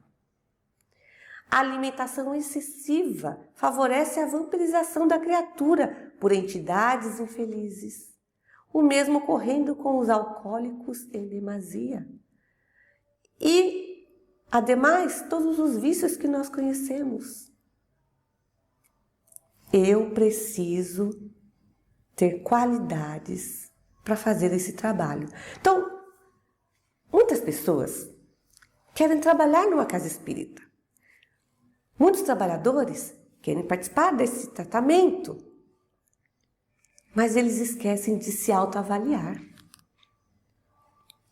A alimentação excessiva favorece a vampirização da criatura por entidades infelizes. O mesmo ocorrendo com os alcoólicos em demasia. E, ademais, todos os vícios que nós conhecemos. Eu preciso ter qualidades para fazer esse trabalho. Então, muitas pessoas querem trabalhar numa casa espírita. Muitos trabalhadores querem participar desse tratamento, mas eles esquecem de se autoavaliar,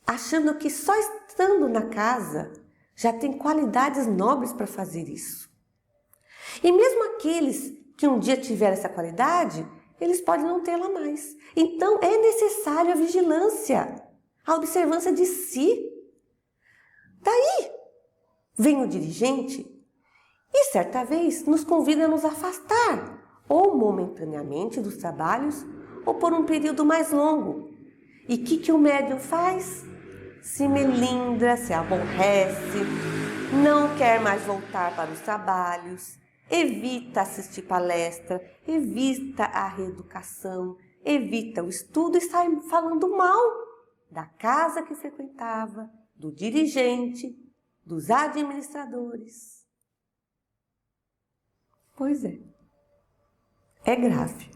achando que só estando na casa já tem qualidades nobres para fazer isso. E mesmo aqueles que um dia tiveram essa qualidade, eles podem não tê-la mais. Então é necessário a vigilância, a observância de si. Daí vem o dirigente e certa vez nos convida a nos afastar, ou momentaneamente dos trabalhos, ou por um período mais longo. E o que o médium faz? Se melindra, se aborrece, não quer mais voltar para os trabalhos, evita assistir palestra, evita a reeducação, evita o estudo e sai falando mal da casa que frequentava, do dirigente, dos administradores. Pois é, é grave.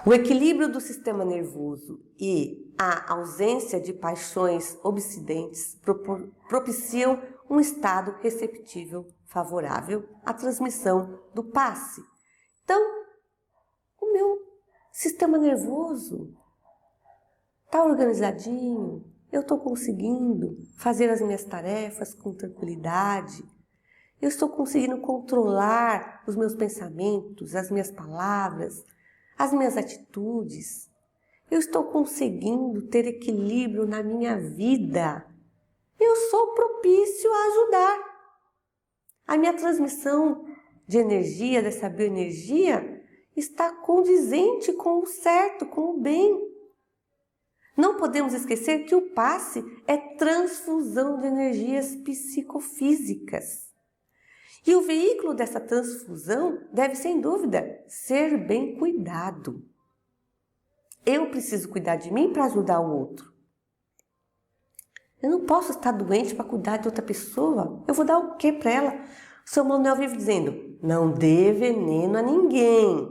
O equilíbrio do sistema nervoso e a ausência de paixões obsidentes propiciam um estado receptível favorável à transmissão do passe. Então, o meu sistema nervoso está organizadinho, eu estou conseguindo fazer as minhas tarefas com tranquilidade, eu estou conseguindo controlar os meus pensamentos, as minhas palavras, as minhas atitudes. Eu estou conseguindo ter equilíbrio na minha vida. Eu sou propício a ajudar. A minha transmissão de energia, dessa bioenergia, está condizente com o certo, com o bem. Não podemos esquecer que o passe é transfusão de energias psicofísicas. E o veículo dessa transfusão deve, sem dúvida, ser bem cuidado. Eu preciso cuidar de mim para ajudar o outro. Eu não posso estar doente para cuidar de outra pessoa. Eu vou dar o quê para ela? O São Manuel vive dizendo, não dê veneno a ninguém.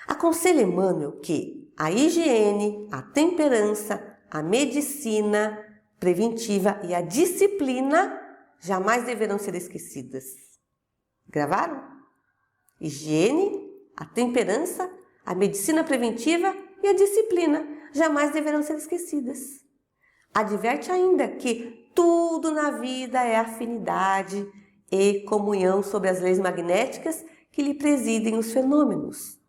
Aconselha Emmanuel que a higiene, a temperança, a medicina preventiva e a disciplina jamais deverão ser esquecidas. Gravaram? Higiene, a temperança, a medicina preventiva e a disciplina jamais deverão ser esquecidas. Adverte ainda que tudo na vida é afinidade e comunhão sobre as leis magnéticas que lhe presidem os fenômenos.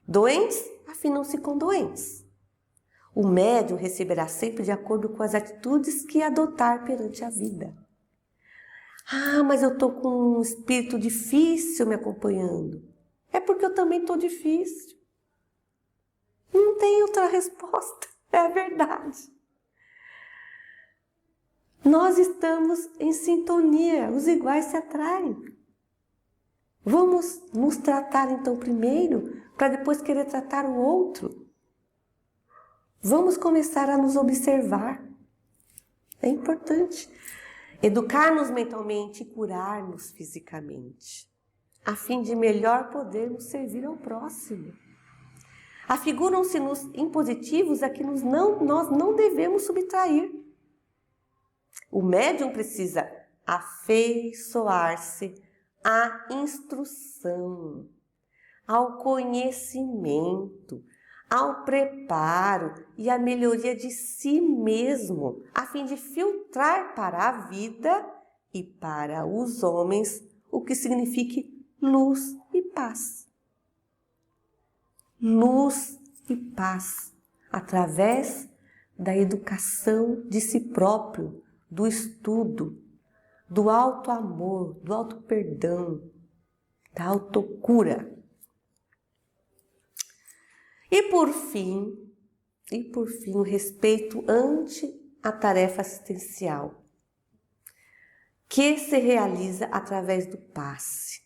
Doentes afinam-se com doentes. O médium receberá sempre de acordo com as atitudes que adotar perante a vida. Ah, mas eu estou com um espírito difícil me acompanhando. É porque eu também estou difícil. Não tem outra resposta, é a verdade. Nós estamos em sintonia, os iguais se atraem. Vamos nos tratar então primeiro, para depois querer tratar o outro. Vamos começar a nos observar. É importante. educar-nos mentalmente e curar-nos fisicamente, a fim de melhor podermos servir ao próximo. Afiguram-se-nos impositivos a que nós não devemos subtrair. O médium precisa afeiçoar-se à instrução, ao conhecimento, ao preparo e à melhoria de si mesmo, a fim de filtrar para a vida e para os homens o que signifique luz e paz. Luz e paz, através da educação de si próprio, do estudo, do auto-amor, do auto-perdão, da autocura. E por fim, o respeito ante a tarefa assistencial, que se realiza através do passe.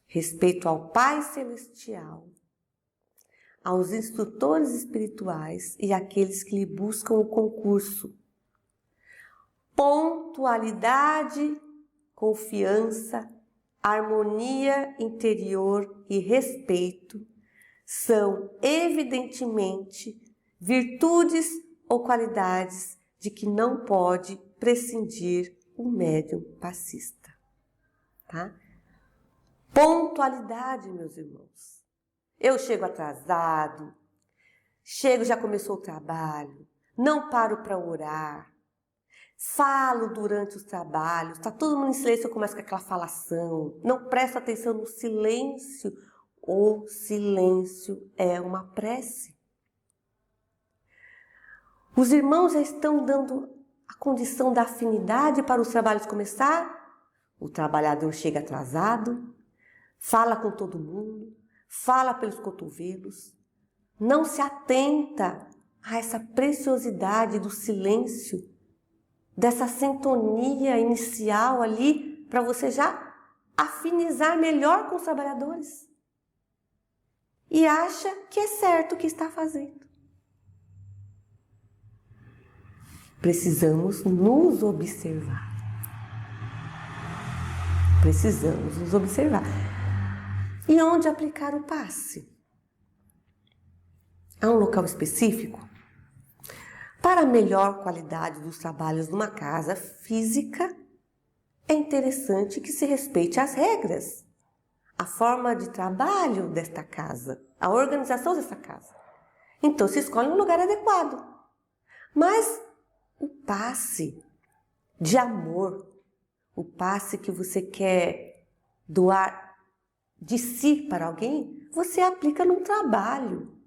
Respeito ao Pai Celestial, aos instrutores espirituais e àqueles que lhe buscam o concurso. Pontualidade, confiança, harmonia interior e respeito são, evidentemente, virtudes ou qualidades de que não pode prescindir o médium passista. Tá? Pontualidade, meus irmãos. Eu chego atrasado, já começou o trabalho, não paro para orar, falo durante os trabalhos, está todo mundo em silêncio, eu começo com aquela falação, não presto atenção no silêncio. O silêncio é uma prece. Os irmãos já estão dando a condição da afinidade para os trabalhos começar. O trabalhador chega atrasado, fala com todo mundo, fala pelos cotovelos, não se atenta a essa preciosidade do silêncio, dessa sintonia inicial ali, para você já afinizar melhor com os trabalhadores. E acha que é certo o que está fazendo. Precisamos nos observar. Precisamos nos observar. E onde aplicar o passe? Há um local específico? Para a melhor qualidade dos trabalhos numa casa física, é interessante que se respeite as regras, a forma de trabalho desta casa, a organização desta casa. Então se escolhe um lugar adequado. Mas o passe de amor, o passe que você quer doar de si para alguém, você aplica no trabalho.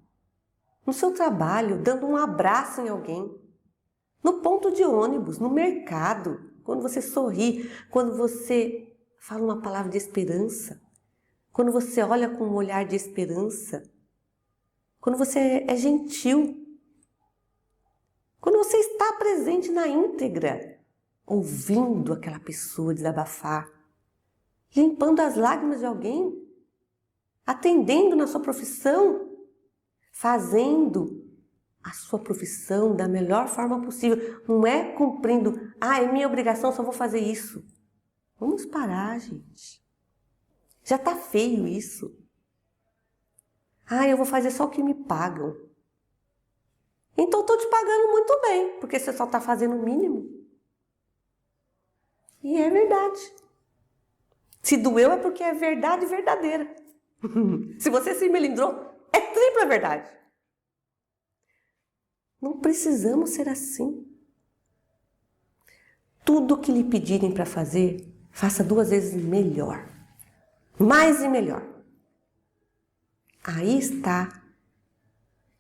No seu trabalho, dando um abraço em alguém. No ponto de ônibus, no mercado, quando você sorri, quando você fala uma palavra de esperança, quando você olha com um olhar de esperança, quando você é gentil, quando você está presente na íntegra, ouvindo aquela pessoa desabafar, limpando as lágrimas de alguém, atendendo na sua profissão, fazendo a sua profissão da melhor forma possível. Não é cumprindo, é minha obrigação, só vou fazer isso. Vamos parar, gente. Já está feio isso. Eu vou fazer só o que me pagam. Então estou te pagando muito bem, porque você só está fazendo o mínimo. E é verdade. Se doeu é porque é verdade verdadeira. Se você se melindrou, é tripla verdade. Não precisamos ser assim. Tudo que lhe pedirem para fazer, faça 2 vezes melhor. Mais e melhor. Aí está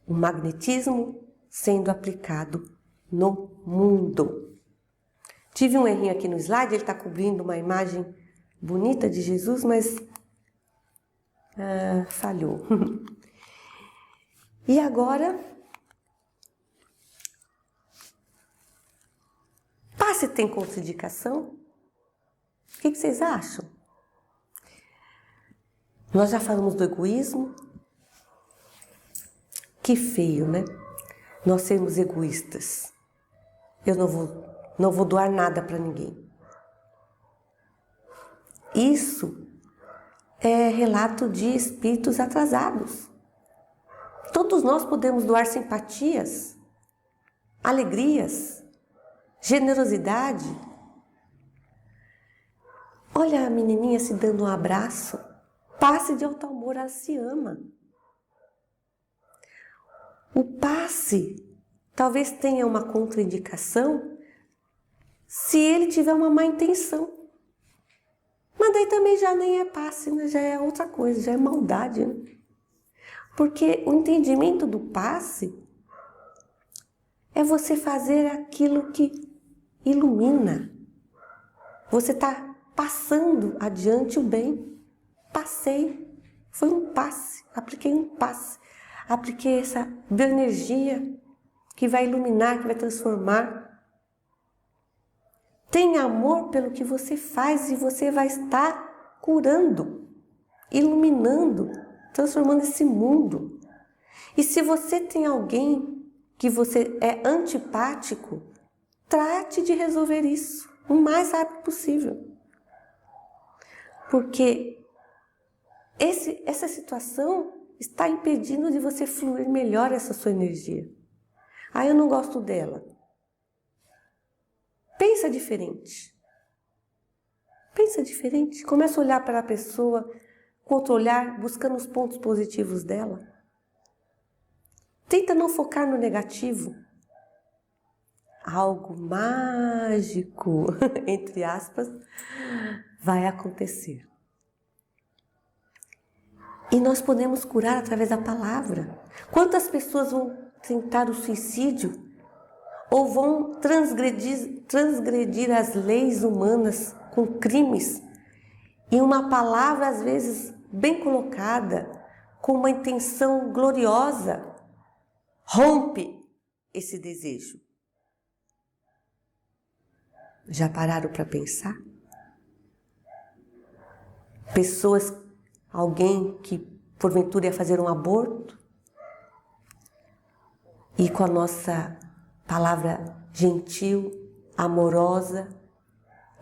o magnetismo sendo aplicado no mundo. Tive um errinho aqui no slide, ele está cobrindo uma imagem bonita de Jesus, mas falhou. E agora, passe tem contraindicação? O que vocês acham? Nós já falamos do egoísmo. Que feio, né? Nós sermos egoístas. Eu não vou doar nada para ninguém. Isso é relato de espíritos atrasados. Todos nós podemos doar simpatias, alegrias, generosidade. Olha a menininha se dando um abraço. Passe de alto amor, ela se ama. O passe talvez tenha uma contraindicação se ele tiver uma má intenção. Mas daí também já nem é passe, né? Já é outra coisa, já é maldade, né? Porque o entendimento do passe é você fazer aquilo que ilumina. Você está passando adiante o bem. Passei, foi um passe, apliquei um passe. Apliquei essa bioenergia que vai iluminar, que vai transformar. Tenha amor pelo que você faz e você vai estar curando, iluminando, transformando esse mundo. E se você tem alguém que você é antipático, trate de resolver isso o mais rápido possível. Porque essa situação está impedindo de você fluir melhor essa sua energia. Ah, eu não gosto dela. Pensa diferente. Pensa diferente. Começa a olhar para a pessoa com outro olhar, buscando os pontos positivos dela. Tenta não focar no negativo. Algo mágico, entre aspas, vai acontecer. E nós podemos curar através da palavra. Quantas pessoas vão tentar o suicídio ou vão transgredir as leis humanas com crimes e uma palavra, às vezes, bem colocada, com uma intenção gloriosa, rompe esse desejo. Já pararam para pensar? Alguém que porventura ia fazer um aborto e com a nossa palavra gentil, amorosa,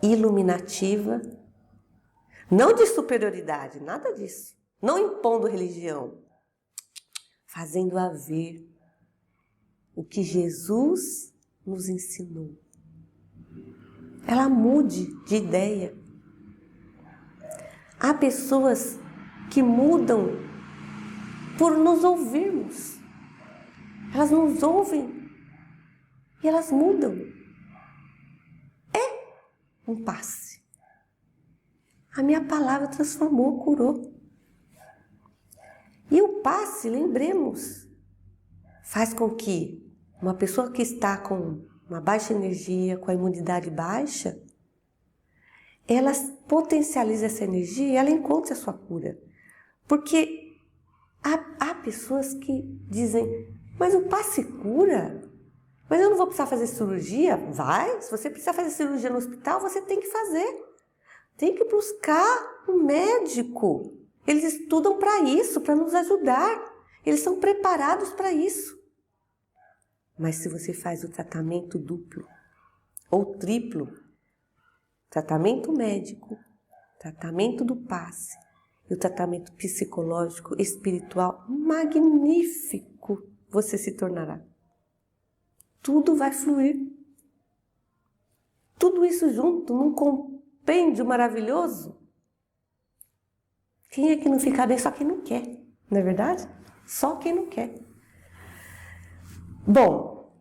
iluminativa, não de superioridade, nada disso, não impondo religião, fazendo a ver o que Jesus nos ensinou. Ela mude de ideia. Há pessoas que mudam por nos ouvirmos. Elas nos ouvem e elas mudam. É um passe. A minha palavra transformou, curou. E o passe, lembremos, faz com que uma pessoa que está com uma baixa energia, com a imunidade baixa, ela potencializa essa energia e ela encontra a sua cura. Porque há pessoas que dizem, mas o passe cura? Mas eu não vou precisar fazer cirurgia? Vai, se você precisar fazer cirurgia no hospital, você tem que fazer. Tem que buscar um médico. Eles estudam para isso, para nos ajudar. Eles são preparados para isso. Mas se você faz o tratamento duplo ou triplo, tratamento médico, tratamento do passe e o tratamento psicológico, espiritual, magnífico você se tornará. Tudo vai fluir. Tudo isso junto num compêndio maravilhoso. Quem é que não fica bem? Só quem não quer, não é verdade? Só quem não quer. Bom,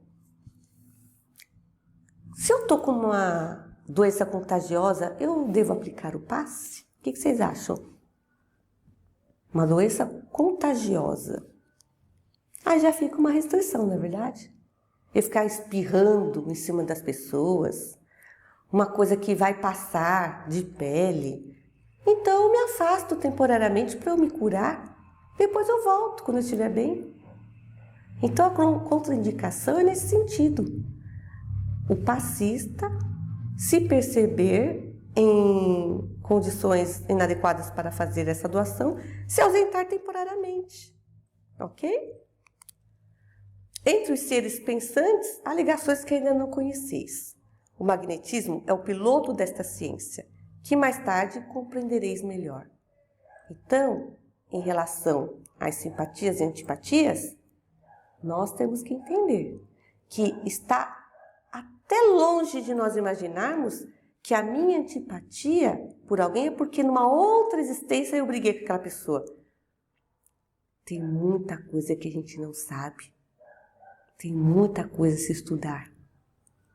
se eu estou com uma doença contagiosa, eu devo aplicar o passe? O que vocês acham? Uma doença contagiosa. Aí já fica uma restrição, não é verdade? Eu ficar espirrando em cima das pessoas, uma coisa que vai passar de pele. Então eu me afasto temporariamente para eu me curar, depois eu volto quando eu estiver bem. Então a contraindicação é nesse sentido. O passista, se perceber em condições inadequadas para fazer essa doação, se ausentar temporariamente, ok? Entre os seres pensantes, há ligações que ainda não conheceis. O magnetismo é o piloto desta ciência, que mais tarde compreendereis melhor. Então, em relação às simpatias e antipatias, nós temos que entender que está até longe de nós imaginarmos que a minha antipatia por alguém é porque numa outra existência eu briguei com aquela pessoa. Tem muita coisa que a gente não sabe. Tem muita coisa a se estudar.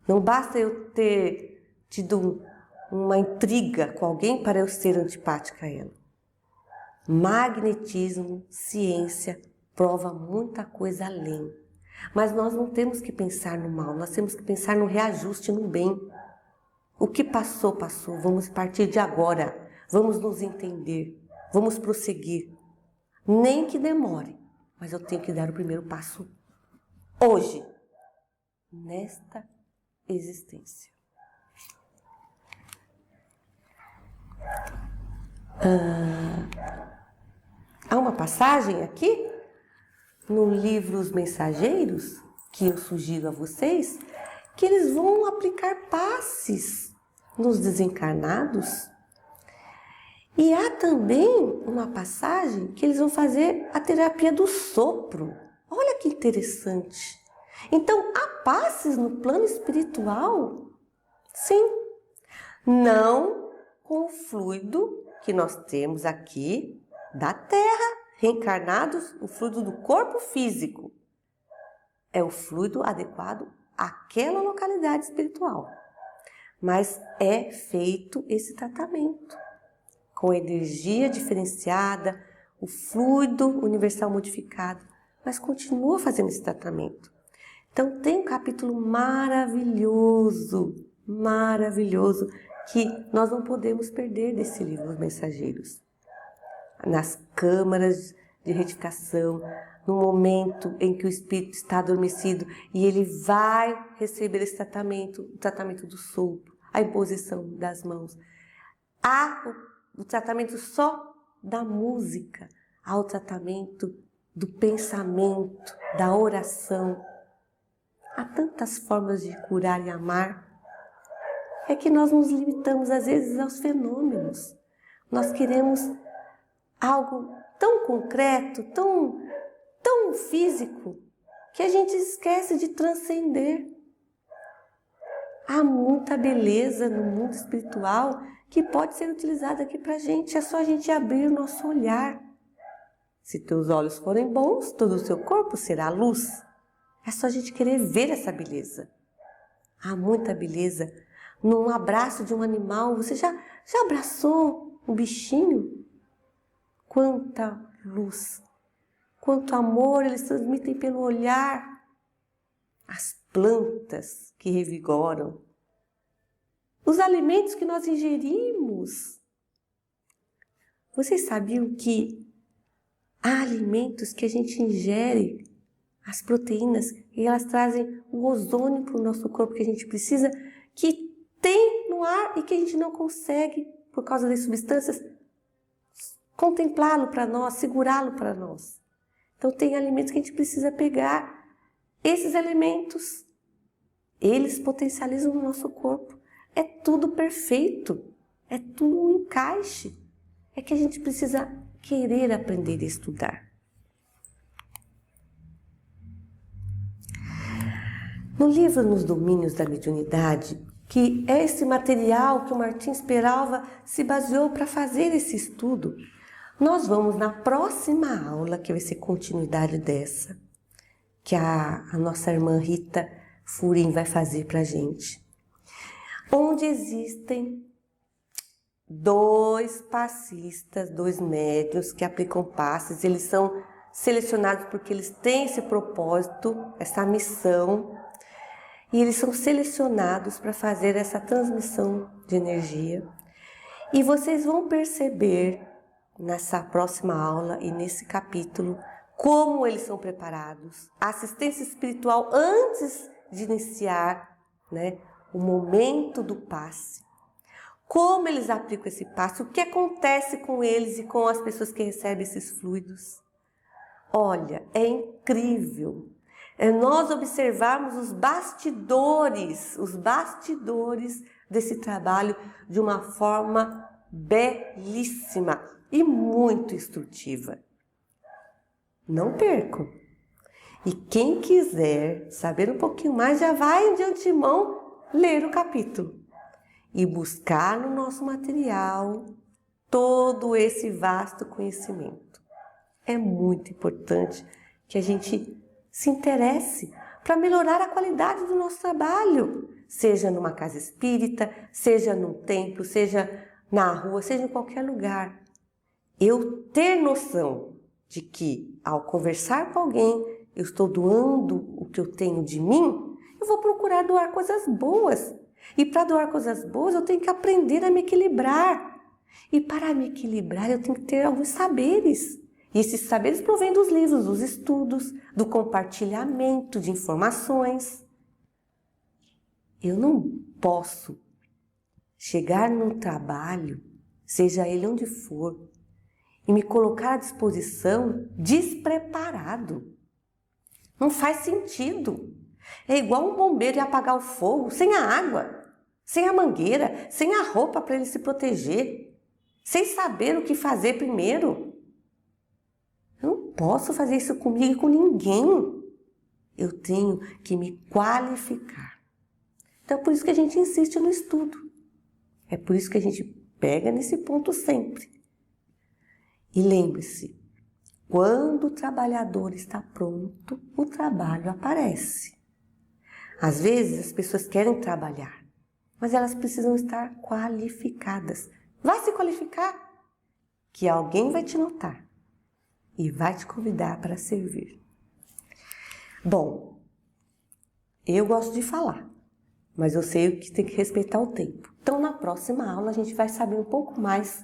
Não basta eu ter tido uma intriga com alguém para eu ser antipática a ela. Magnetismo, ciência, prova muita coisa além. Mas nós não temos que pensar no mal, nós temos que pensar no reajuste, no bem. O que passou, passou. Vamos partir de agora. Vamos nos entender. Vamos prosseguir. Nem que demore, mas eu tenho que dar o primeiro passo hoje, nesta existência. Há uma passagem aqui no livro Os Mensageiros, que eu sugiro a vocês, que eles vão aplicar passes nos desencarnados. E há também uma passagem que eles vão fazer a terapia do sopro. Olha que interessante. Então, há passes no plano espiritual? Sim. Não com o fluido que nós temos aqui da Terra, reencarnados, o fluido do corpo físico. É o fluido adequado àquela localidade espiritual. Mas é feito esse tratamento com energia diferenciada, o fluido universal modificado, mas continua fazendo esse tratamento. Então tem um capítulo maravilhoso, que nós não podemos perder desse livro, Os Mensageiros. Nas câmaras de retificação, no momento em que o espírito está adormecido e ele vai receber esse tratamento, o tratamento do sopro, a imposição das mãos. Há o tratamento só da música, há o tratamento do pensamento, da oração. Há tantas formas de curar e amar. É que nós nos limitamos às vezes aos fenômenos. Nós queremos algo tão concreto, tão físico, que a gente esquece de transcender. Há muita beleza no mundo espiritual que pode ser utilizada aqui pra gente. É só a gente abrir o nosso olhar. Se teus olhos forem bons, todo o seu corpo será luz. É só a gente querer ver essa beleza. Há muita beleza num abraço de um animal. Você já abraçou um bichinho? Quanta luz, quanto amor eles transmitem pelo olhar. As plantas que revigoram, os alimentos que nós ingerimos. Vocês sabiam que há alimentos que a gente ingere, as proteínas, e elas trazem o ozônio para o nosso corpo que a gente precisa, que tem no ar e que a gente não consegue, por causa das substâncias, contemplá-lo para nós, segurá-lo para nós. Então tem alimentos que a gente precisa pegar. Esses elementos, eles potencializam o nosso corpo. É tudo perfeito, é tudo um encaixe. É que a gente precisa querer aprender a estudar. No livro Nos Domínios da Mediunidade, que é esse material que o Martins Peralva se baseou para fazer esse estudo, nós vamos na próxima aula, que vai ser continuidade dessa, que a nossa irmã Rita Furim vai fazer para a gente, onde existem 2 passistas, 2 médiuns que aplicam passes. Eles são selecionados porque eles têm esse propósito, essa missão, e eles são selecionados para fazer essa transmissão de energia. E vocês vão perceber nessa próxima aula e nesse capítulo como eles são preparados, a assistência espiritual antes de iniciar, o momento do passe. Como eles aplicam esse passe, o que acontece com eles e com as pessoas que recebem esses fluidos. Olha, é incrível. Nós observarmos os bastidores desse trabalho de uma forma belíssima e muito instrutiva. Não percam! E quem quiser saber um pouquinho mais, já vai de antemão ler o capítulo e buscar no nosso material todo esse vasto conhecimento. É muito importante que a gente se interesse para melhorar a qualidade do nosso trabalho, seja numa casa espírita, seja num templo, seja na rua, seja em qualquer lugar. Eu ter noção de que ao conversar com alguém, eu estou doando o que eu tenho de mim, eu vou procurar doar coisas boas. E para doar coisas boas, eu tenho que aprender a me equilibrar. E para me equilibrar, eu tenho que ter alguns saberes. E esses saberes provêm dos livros, dos estudos, do compartilhamento de informações. Eu não posso chegar num trabalho, seja ele onde for, e me colocar à disposição despreparado. Não faz sentido. É igual um bombeiro ir apagar o fogo sem a água, sem a mangueira, sem a roupa para ele se proteger, sem saber o que fazer primeiro. Eu não posso fazer isso comigo e com ninguém. Eu tenho que me qualificar. Então é por isso que a gente insiste no estudo. É por isso que a gente pega nesse ponto sempre. E lembre-se, quando o trabalhador está pronto, o trabalho aparece. Às vezes as pessoas querem trabalhar, mas elas precisam estar qualificadas. Vai se qualificar, que alguém vai te notar e vai te convidar para servir. Bom, eu gosto de falar, mas eu sei que tem que respeitar o tempo. Então, na próxima aula, a gente vai saber um pouco mais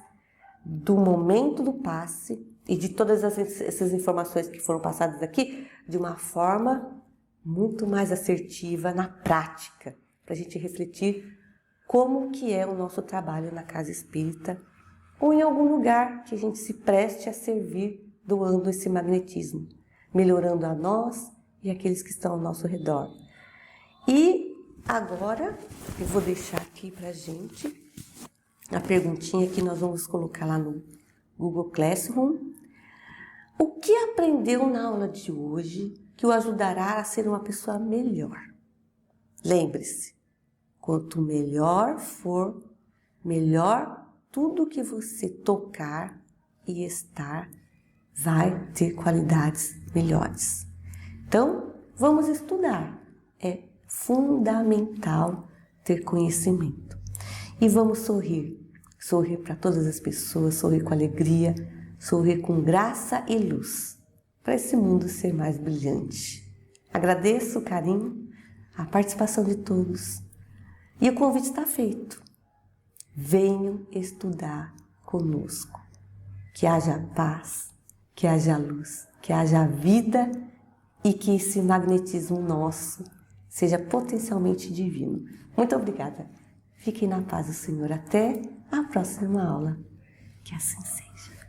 do momento do passe e de todas essas informações que foram passadas aqui de uma forma muito mais assertiva na prática, para a gente refletir como que é o nosso trabalho na casa espírita ou em algum lugar que a gente se preste a servir doando esse magnetismo, melhorando a nós e aqueles que estão ao nosso redor. E agora eu vou deixar aqui para a gente a perguntinha que nós vamos colocar lá no Google Classroom. O que aprendeu na aula de hoje que o ajudará a ser uma pessoa melhor? Lembre-se, quanto melhor for, melhor tudo que você tocar e estar vai ter qualidades melhores. Então, vamos estudar. É fundamental ter conhecimento. E vamos sorrir. Sorrir para todas as pessoas, sorrir com alegria, sorrir com graça e luz, para esse mundo ser mais brilhante. Agradeço o carinho, a participação de todos. E o convite está feito. Venham estudar conosco. Que haja paz, que haja luz, que haja vida e que esse magnetismo nosso seja potencialmente divino. Muito obrigada. Fiquem na paz do Senhor. Até a próxima aula. Que assim seja.